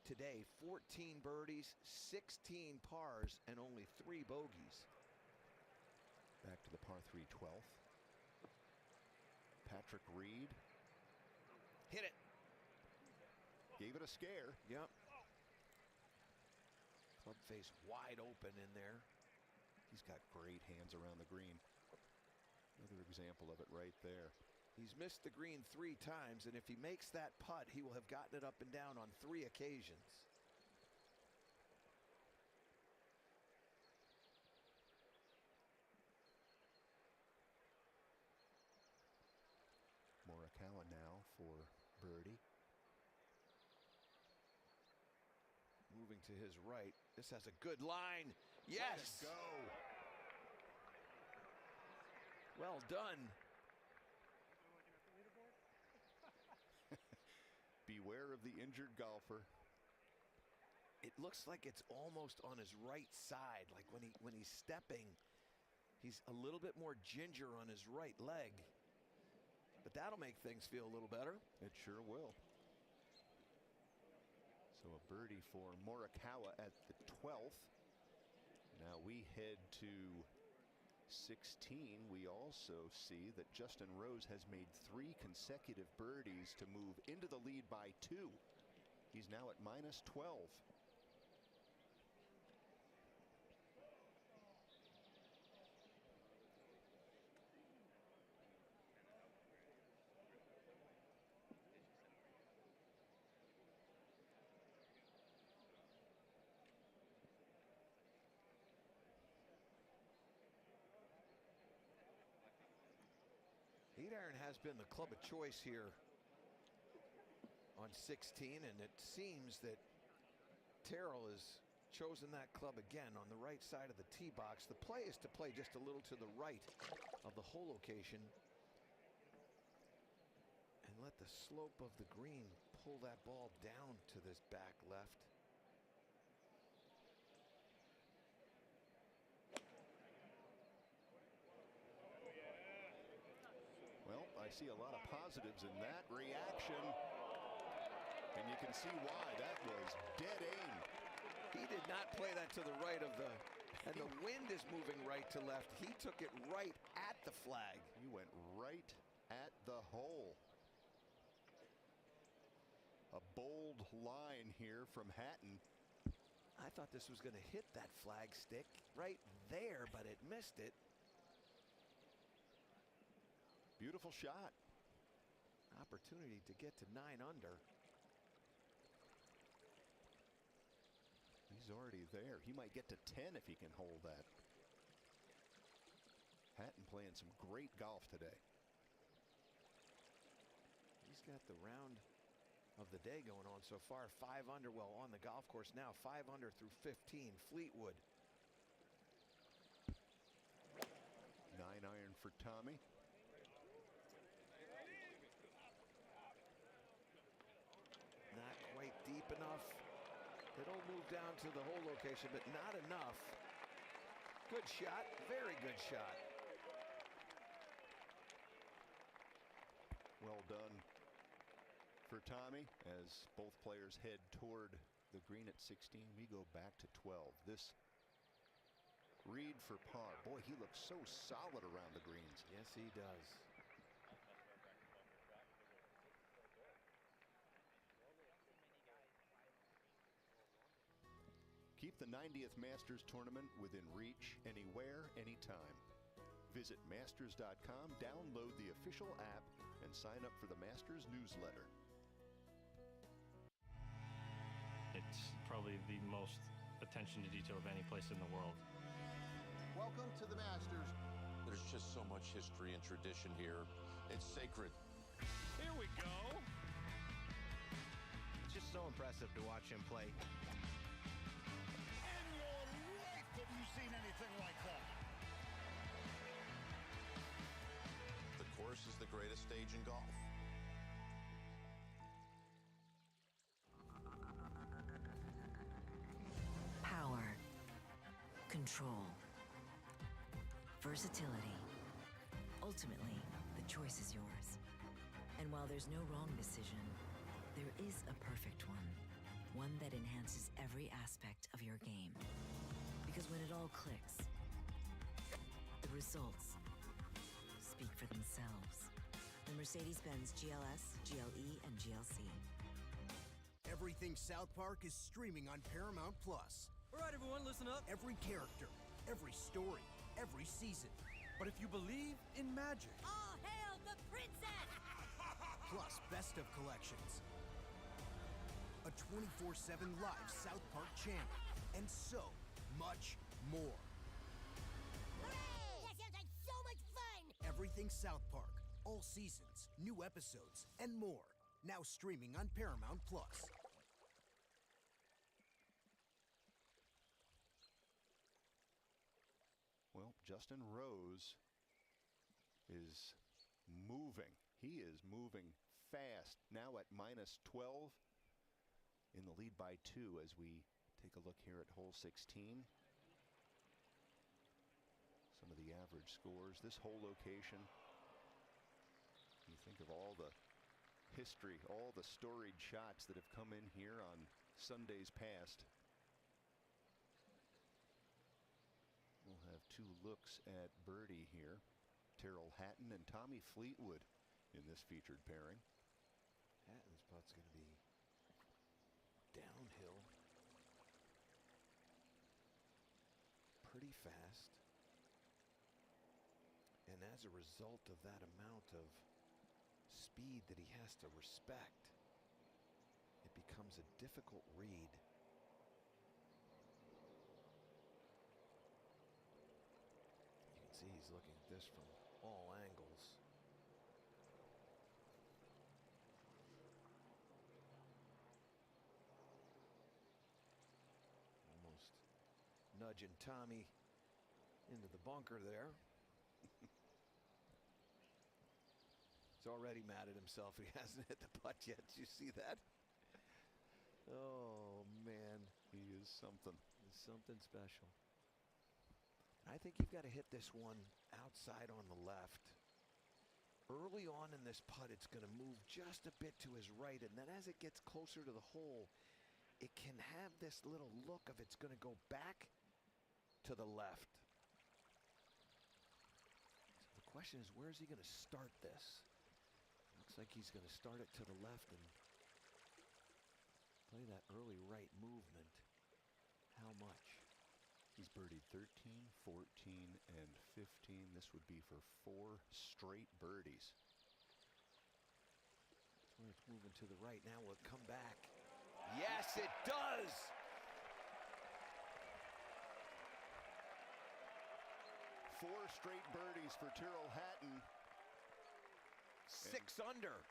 today. 14 birdies, 16 pars, and only 3 bogeys. Back to the par 3 12th. Patrick Reed. Hit it. Gave it a scare. Yep. Club face wide open in there. He's got great hands around the green. Another example of it right there. He's missed the green 3 times, and if he makes that putt, he will have gotten it up and down on 3 occasions. Morikawa now for birdie. Moving to his right. This has a good line. Yes! Go! Well done. Beware of the injured golfer. It looks like it's almost on his right side. Like when he's stepping, he's a little bit more ginger on his right leg. But that'll make things feel a little better. It sure will. So a birdie for Morikawa at the 12th. Now we head to 16. We also see that Justin Rose has made 3 consecutive birdies to move into the lead by 2. He's now at -12. Heat iron has been the club of choice here on 16, and it seems that Terrell has chosen that club again on the right side of the tee box. The play is to play just a little to the right of the hole location and let the slope of the green pull that ball down to this back left. Well, I see a lot of positives in that reaction, and you can see why. That was dead aim. He did not play that to the right of the, and the wind is moving right to left. He took it right at the flag. He went right at the hole. A bold line here from Hatton. I thought this was going to hit that flag stick right there, but it missed it. Beautiful shot. Opportunity to get to 9 under. He's already there. He might get to 10 if he can hold that. Hatton playing some great golf today. He's got the round of the day going on so far. 5 under, well, on the golf course now. 5 under through 15. Fleetwood. 9 iron for Tommy. Not quite deep enough. It'll move down to the hole location, but not enough. Good shot. Very good shot. Well done for Tommy as both players head toward the green at 16. We go back to 12. This Reed for par. Boy, he looks so solid around the greens. Yes, he does. Keep the 90th Masters Tournament within reach, anywhere, anytime. Visit Masters.com, download the official app, and sign up for the Masters newsletter. It's probably the most attention to detail of any place in the world. Welcome to the Masters. There's just so much history and tradition here. It's sacred. Here we go. It's just so impressive to watch him play. In your life have you seen anything like that? The course is the greatest stage in golf. Power, control, versatility. Ultimately, the choice is yours. And while there's no wrong decision, there is a perfect one. One that enhances every aspect of your game. Because when it all clicks, the results speak for themselves. The Mercedes-Benz GLS, GLE, and GLC. Everything South Park is streaming on Paramount Plus. All right, everyone, listen up. Every character, every story, every season. But if you believe in magic, All hail the princess! plus best of collections, a 24/7 live South Park channel, and so much more. Hooray! That sounds like so much fun! Everything South Park, all seasons, new episodes, and more. Now streaming on Paramount Plus. Well, Justin Rose is moving. He is moving fast. Now at -12 in the lead by 2 as we take a look here at hole 16. Some of the average scores. This whole location, you think of all the history, all the storied shots that have come in here on Sundays past. We'll have 2 looks at birdie here. Terrell Hatton and Tommy Fleetwood in this featured pairing. Hatton's putt's going to be downhill. Pretty fast. And as a result of that amount of speed that he has to respect, it becomes a difficult read. You can see he's looking at this from all angles. Almost nudging Tommy into the bunker there. He's already mad at himself. He hasn't hit the putt yet. Did you see that? Oh, man. He is something. He's something special. I think you've got to hit this one outside on the left. Early on in this putt, it's going to move just a bit to his right, and then as it gets closer to the hole, it can have this little look of it's going to go back to the left. So the question is, where is he going to start this? Looks like he's going to start it to the left and play that early right movement. How much? He's birdied 13, 14, and 15. This would be for 4 straight birdies. That's where it's moving to the right. Now we'll come back. Yes, it does! Four straight birdies for Tyrrell Hatton. 6 under.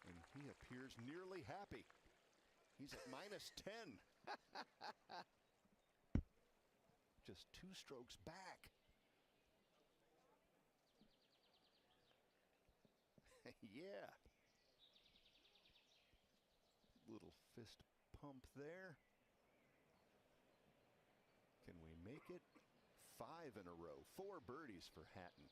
And he appears nearly happy. He's at -10. Just 2 strokes back. Yeah. Little fist pump there. Can we make it? 5 in a row. 4 birdies for Hatton.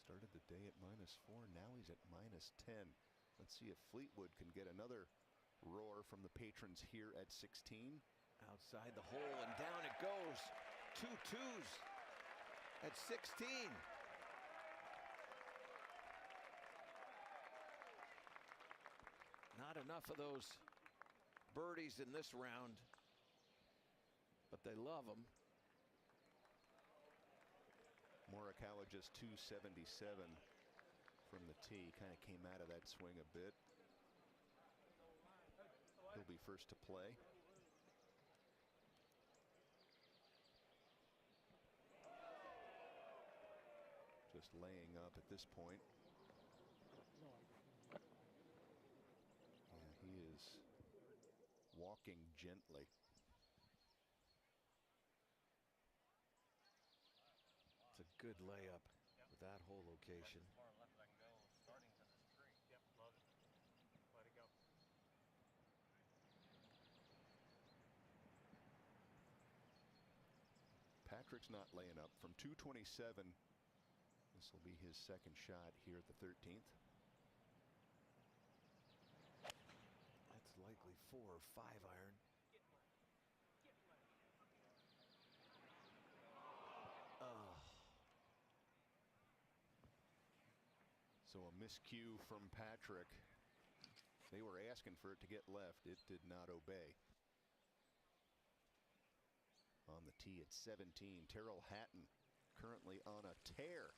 Started the day at -4. Now he's at -10. Let's see if Fleetwood can get another roar from the patrons here at 16. Outside the hole and down it goes. 2 twos at 16. Not enough of those birdies in this round, but they love them. Morikawa just 277 from the tee. Kind of came out of that swing a bit. He'll be first to play. Just laying up at this point. Yeah, he is walking gently. It's a good layup with that whole location. Patrick's not laying up from 227. This will be his second shot here at the 13th. That's likely 4 or 5 iron. So a miscue from Patrick. They were asking for it to get left. It did not obey. On the tee at 17, Terrell Hatton currently on a tear.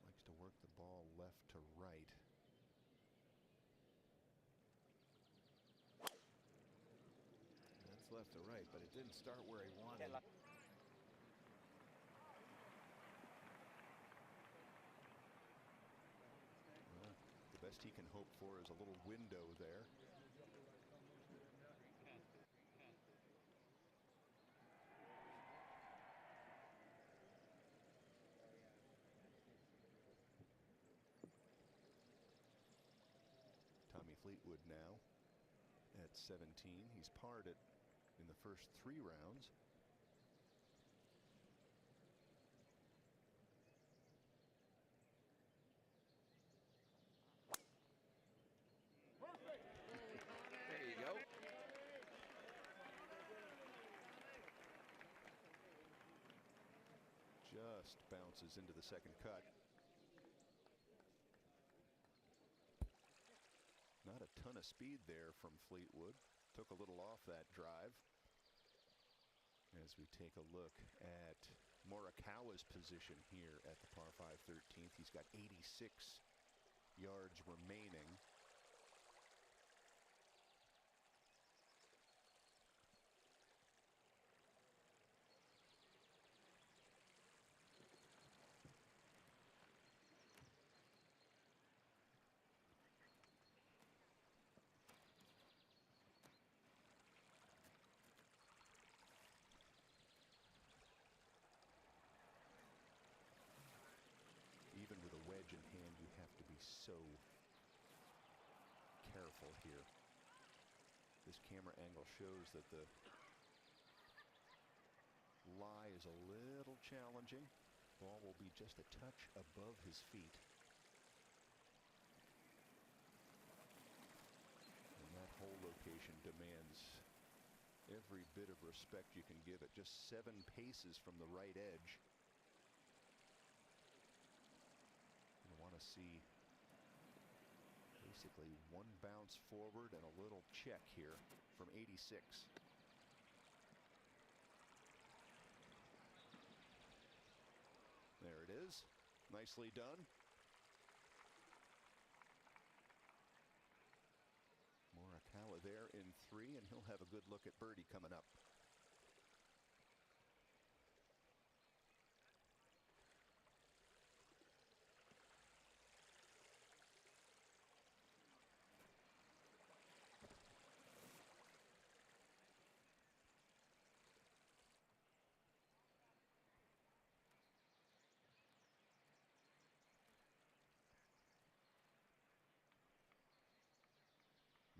Likes to work the ball left to right. That's left to right, but it didn't start where he wanted. Well, the best he can hope for is a little window there. Tommy Fleetwood now at 17. He's parred it in the first 3 rounds. There you go. Just bounces into the second cut. Not a ton of speed there from Fleetwood. Took a little off that drive. As we take a look at Morikawa's position here at the par 5 13th. He's got 86 yards remaining. Even with a wedge in hand, you have to be so careful here. This camera angle shows that the lie is a little challenging. Ball will be just a touch above his feet. And that hole location demands every bit of respect you can give it. Just 7 paces from the right edge. You want to see basically one bounce forward and a little check here from 86. There it is. Nicely done. Morikawa there in 3, and he'll have a good look at birdie coming up.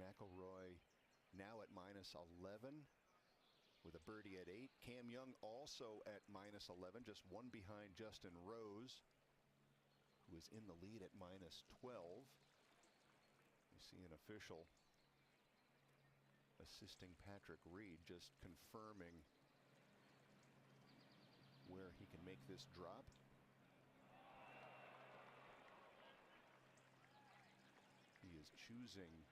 McIlroy now at -11 with a birdie at 8. Cam Young also at -11, just 1 behind Justin Rose, who is in the lead at -12. You see an official assisting Patrick Reed, just confirming where he can make this drop. He is choosing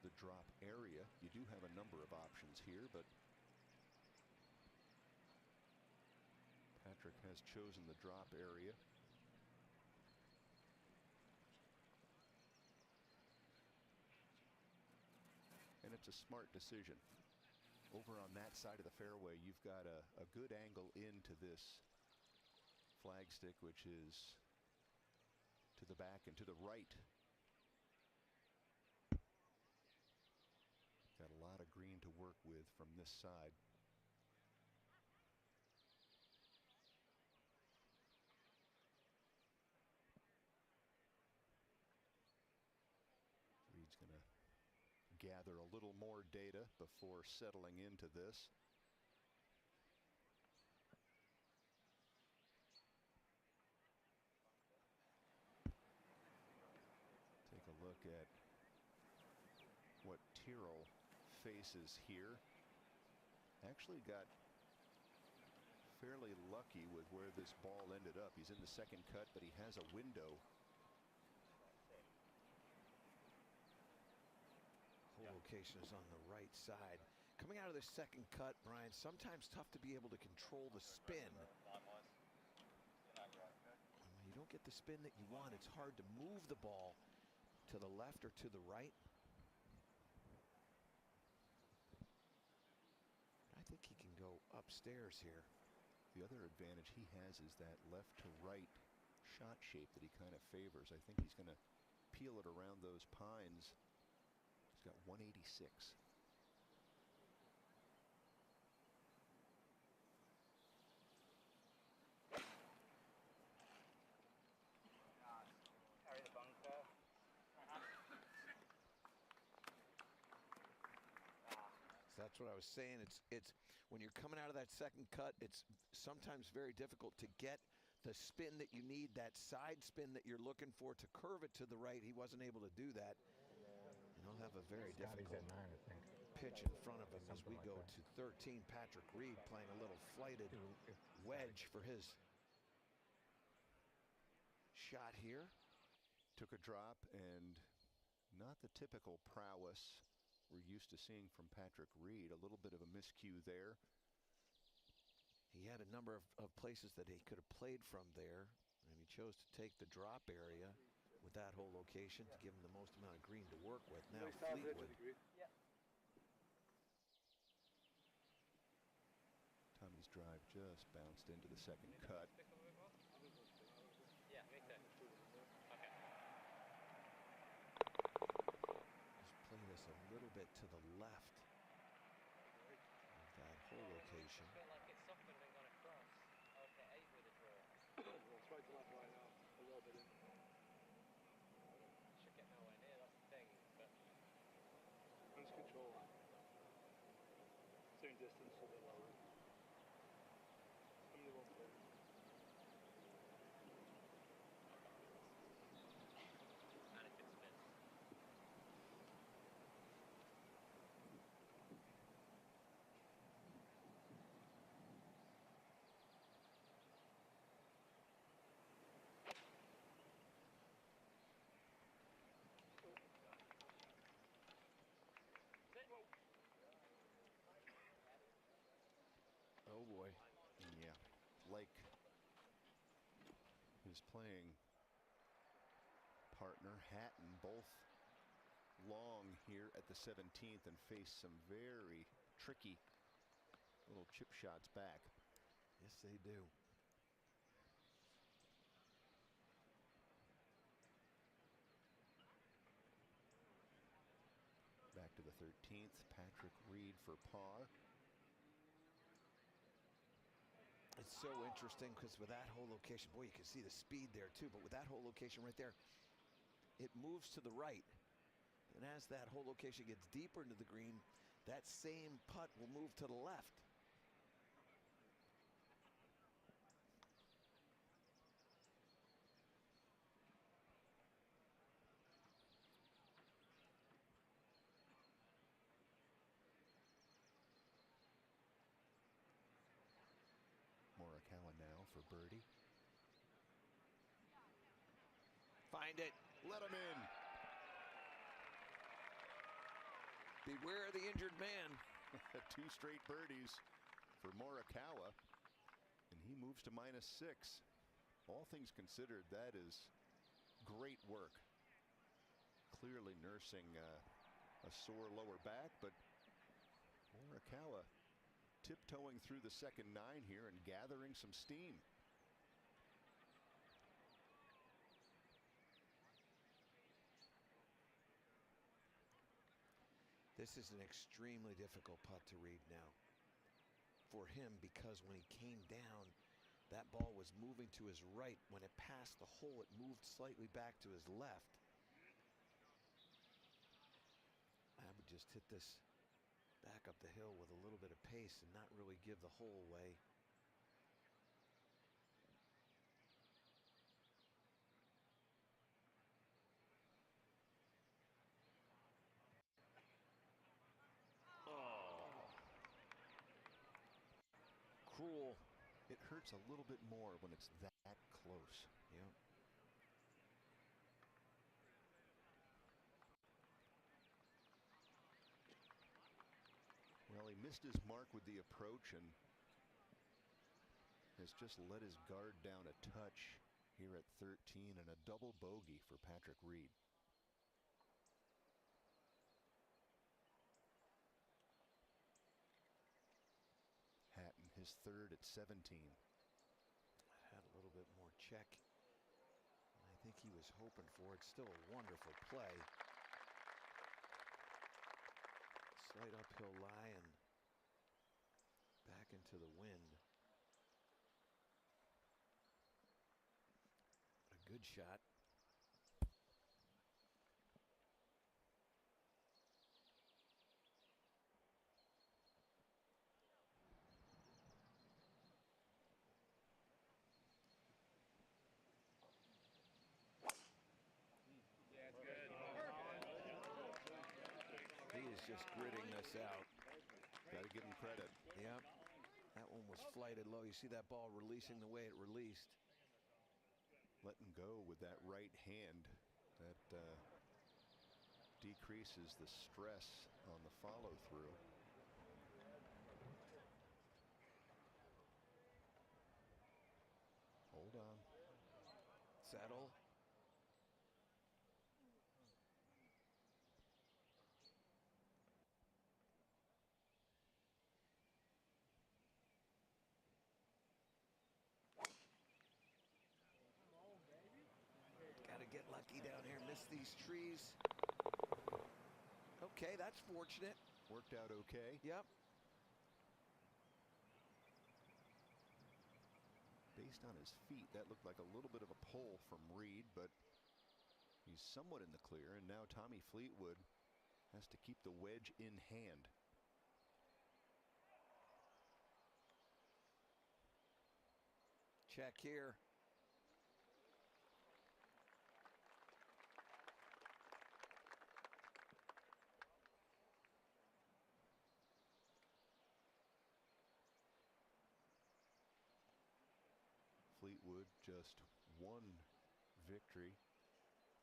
the drop area. You do have a number of options here, but Patrick has chosen the drop area. And it's a smart decision. Over on that side of the fairway, you've got a good angle into this flagstick, which is to the back and to the right. Got a lot of green to work with from this side. Reed's going to gather a little more data before settling into this. Take a look at what Tyrrell faces here. Actually got fairly lucky with where this ball ended up. He's in the second cut, but he has a window location is on the right side. Coming out of the second cut, Brian, sometimes tough to be able to control the spin. When you don't get the spin that you want, it's hard to move the ball to the left or to the right. I think he can go upstairs here. The other advantage he has is that left to right shot shape that he kind of favors. I think he's going to peel it around those pines. He's got 186. That's what I was saying. It's when you're coming out of that second cut, it's sometimes very difficult to get the spin that you need, that side spin that you're looking for to curve it to the right. He wasn't able to do that. And he'll have a very difficult pitch in front of him as we go to 13. Patrick Reed playing a little flighted wedge for his shot here. Took a drop, and not the typical prowess we're used to seeing from Patrick Reed. A little bit of a miscue there. He had a number of places that he could have played from there, and he chose to take the drop area with that whole location to give him the most amount of green to work with. Now Fleetwood. Tommy's drive just bounced into the second cut. Yeah, me too. Okay. Just play this a little bit to the left of that whole location. I feel like it's softened and gone across. Okay, 8 with a draw. Well, it's right to left right now. A little bit in. Should get nowhere near, that's the thing. But Hands control. Same distance, a bit lower. How many won't play? and if it spins. Oh boy. Yeah, like his playing partner Hatton, both long here at the 17th and face some very tricky little chip shots back. Yes, they do. Back to the 13th, Patrick Reed for par. It's so interesting because with that whole location, boy, you can see the speed there too, but with that whole location right there, it moves to the right. And as that whole location gets deeper into the green, that same putt will move to the left. Morikawa now for birdie. Find it. Let him in. Beware of the injured man. 2 straight birdies for Morikawa, and he moves to -6. All things considered, that is great work. Clearly nursing a sore lower back, but Morikawa tiptoeing through the second 9 here and gathering some steam. This is an extremely difficult putt to read now for him, because when he came down, that ball was moving to his right. When it passed the hole, it moved slightly back to his left. I would just hit this back up the hill with a little bit of pace and not really give the hole away. Cruel. It hurts a little bit more when it's that close. Yeah. missed his mark with the approach and has just let his guard down a touch here at 13, and a double bogey for Patrick Reed. Hatton, his third at 17. Had a little bit more check than I think he was hoping for. It's still a wonderful play. Slight uphill lie and back into the wind. A good shot. He is just gritting this out. Got to give him credit. Yep. That one was flighted low. You see that ball releasing the way it released. Letting go with that right hand. That decreases the stress on the follow through. Hold on. Settle. Gotta get lucky down here. Miss these trees. Okay, that's fortunate. Worked out okay. Yep. Based on his feet, that looked like a little bit of a pull from Reed, but he's somewhat in the clear, and now Tommy Fleetwood has to keep the wedge in hand. Check here. Fleetwood just one victory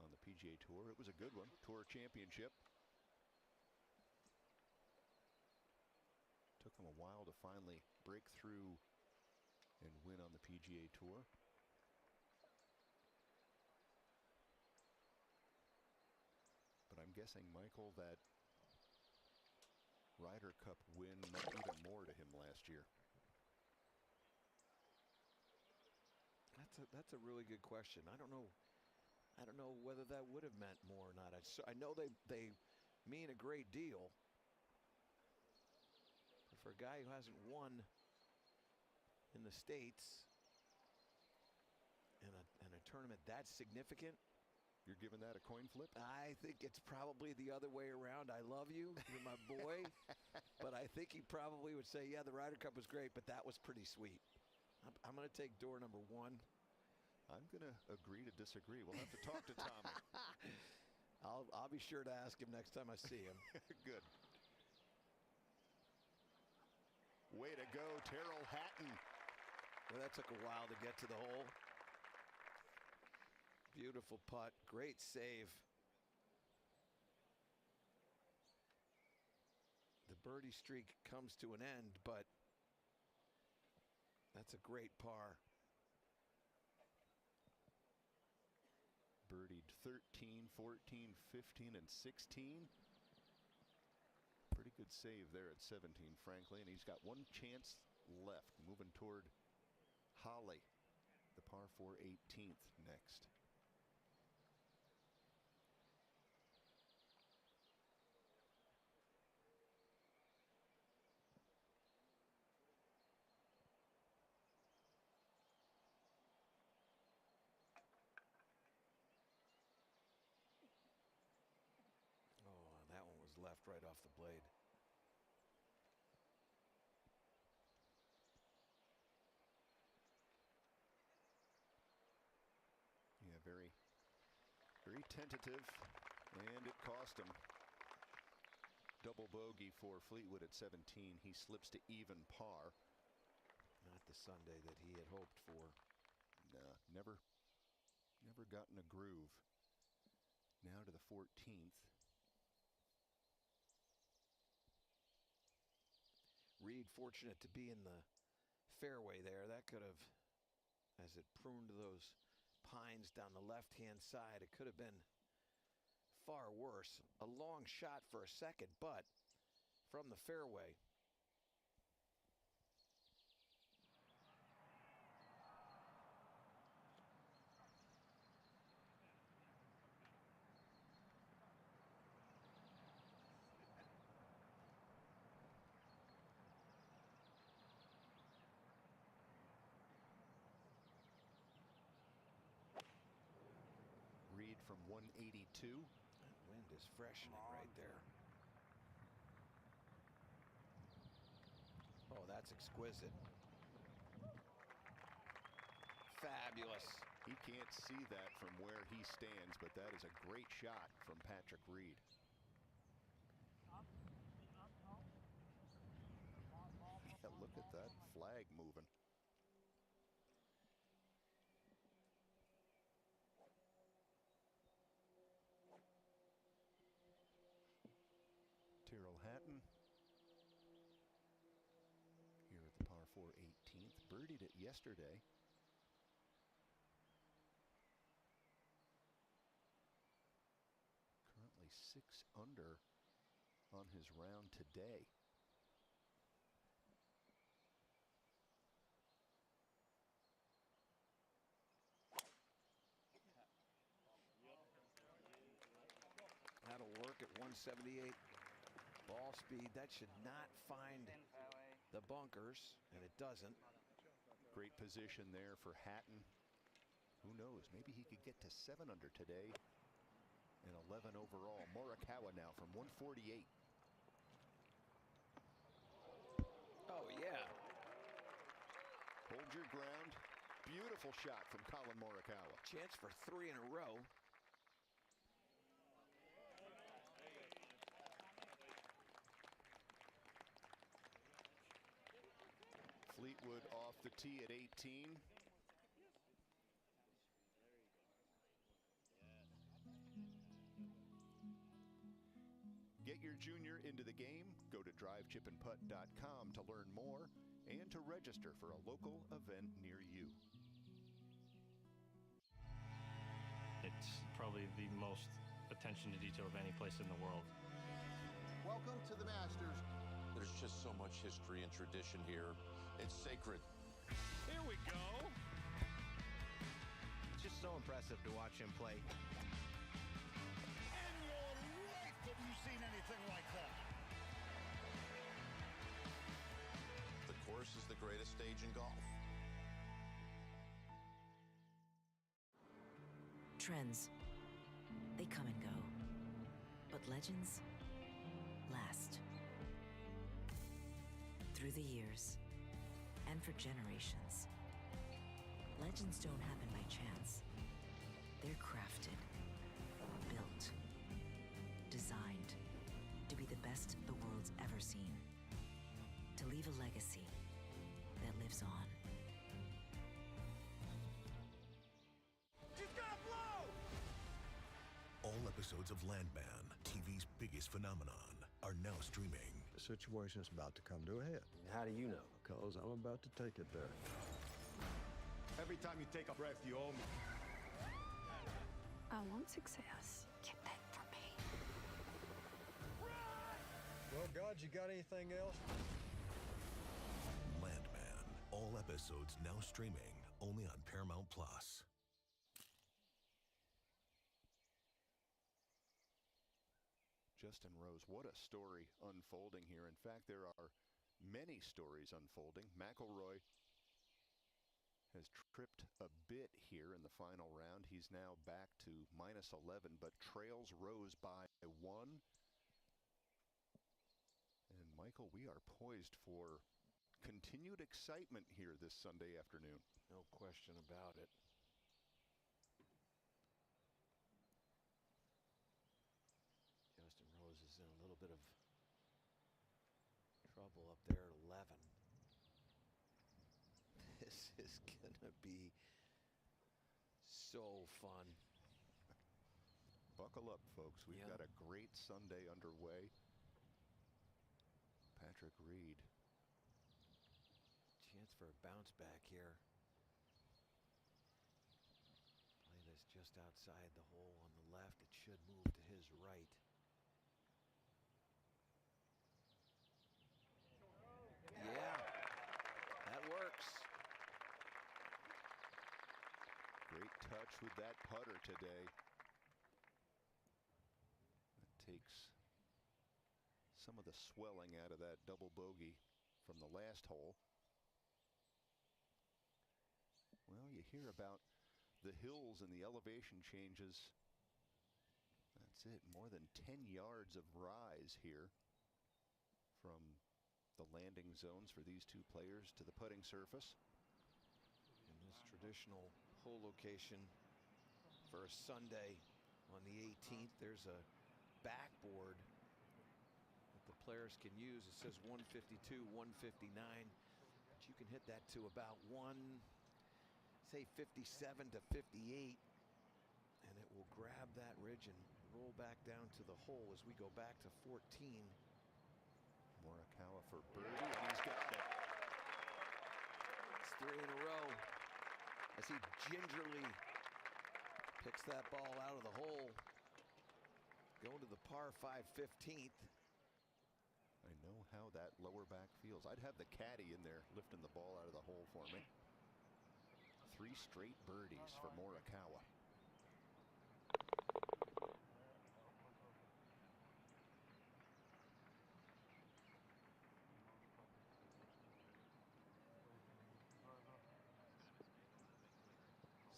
on the PGA Tour. It was a good one. Tour championship. Took him a while to finally break through and win on the PGA Tour. But I'm guessing, Michael, that Ryder Cup win meant even more to him last year. That's a really good question. I don't know whether that would have meant more or not. I know they mean a great deal. But for a guy who hasn't won in the States in a tournament that's significant, you're giving that a coin flip? I think it's probably the other way around. I love you. You're my boy. But I think he probably would say, yeah, the Ryder Cup was great, but that was pretty sweet. I'm going to take door number one. I'm going to agree to disagree. We'll have to talk to Tommy. I'll be sure to ask him next time I see him. Good. Way to go, Terrell Hatton. Well, that took a while to get to the hole. Beautiful putt. Great save. The birdie streak comes to an end, but that's a great par. Birdied 13, 14, 15, and 16. Pretty good save there at 17, frankly. And he's got one chance left, moving toward Holly, the par 4 18th next. That one was left right off the blade. Yeah, very tentative, and it cost him. Double bogey for Fleetwood at 17. He slips to even par. Not the Sunday that he had hoped for. No, never gotten a groove. Now to the 14th. Reed fortunate to be in the fairway there. That could have, as it pruned those pines down the left-hand side, it could have been far worse. A long shot for a second, but from the fairway. Reed from 182. That wind is freshening right there. Oh, that's exquisite. Fabulous. He can't see that from where he stands, but that is a great shot from Patrick Reed. Yeah, look at that flag moving. Tyrrell Hatton here at the par 4 18th. Birdied it yesterday. Currently 6 under on his round today. That'll work at 178 ball speed. That should not find the bunkers, and it doesn't. Great position there for Hatton. Who knows? Maybe he could get to 7 under today and 11 overall. Morikawa now from 148. Oh, yeah. Hold your ground. Beautiful shot from Colin Morikawa. Chance for 3 in a row. Fleetwood off the tee at 18. Get your junior into the game. Go to drivechipandputt.com to learn more and to register for a local event near you. It's probably the most attention to detail of any place in the world. Welcome to the Masters. There's just so much history and tradition here. It's sacred. Here we go. It's just so impressive to watch him play. In your life have you seen anything like that? The course is the greatest stage in golf. Trends, they come and go, but legends last. Through the years, and for generations, legends don't happen by chance. They're crafted, built, designed to be the best the world's ever seen, to leave a legacy that lives on. All episodes of Landman, TV's biggest phenomenon, are now streaming. The situation is about to come to a head. How do you know? Because I'm about to take it there. Every time you take a breath, you owe me. I want success. Get that for me. Well, God, you got anything else? Landman. All episodes now streaming only on Paramount Plus. Justin Rose, what a story unfolding here. In fact, there are many stories unfolding. McIlroy has tripped a bit here in the final round. He's now back to -11, but trails Rose by 1. And Michael, we are poised for continued excitement here this Sunday afternoon. No question about it. Justin Rose is in a little bit of trouble up there at 11. This is going to be so fun. Buckle up, folks. We've got a great Sunday underway. Patrick Reed Chance for a bounce back here. Play this just outside the hole on the left. It should move to his right. Yeah, that works. Great touch with that putter today. That takes some of the swelling out of that double bogey from the last hole. Well, you hear about the hills and the elevation changes. That's it, more than 10 yards of rise here from the landing zones for these two players to the putting surface. In this traditional hole location for a Sunday on the 18th, there's a backboard that the players can use. It says 152, 159, but you can hit that to about say 57 to 58, and it will grab that ridge and roll back down to the hole as we go back to 14. Morikawa for birdie, and he's got it. It's 3 in a row as he gingerly picks that ball out of the hole. Going to the par 5 15th. I know how that lower back feels. I'd have the caddy in there lifting the ball out of the hole for me. 3 straight birdies for Morikawa.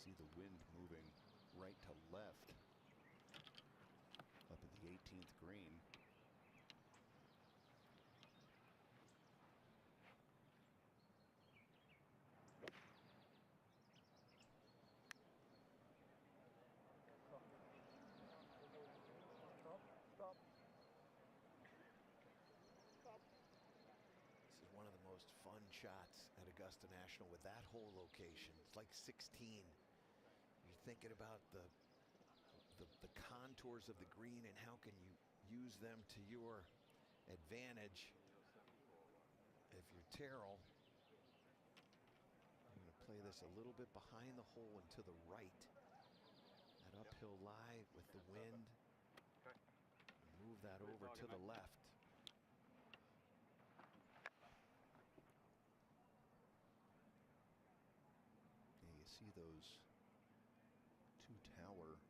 See the wind moving right to left up at the 18th green. This is one of the most fun shots at Augusta National with that hole location. It's like 16. You're thinking about the contours of the green and how can you use them to your advantage. If you're Terrell, you're going to play this a little bit behind the hole and to the right. That uphill lie with the wind. Move that over to the left. Yeah, you see those 2 tower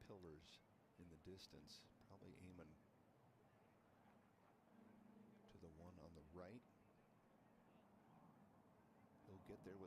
pillars in the distance, probably aiming to the one on the right. He'll get there with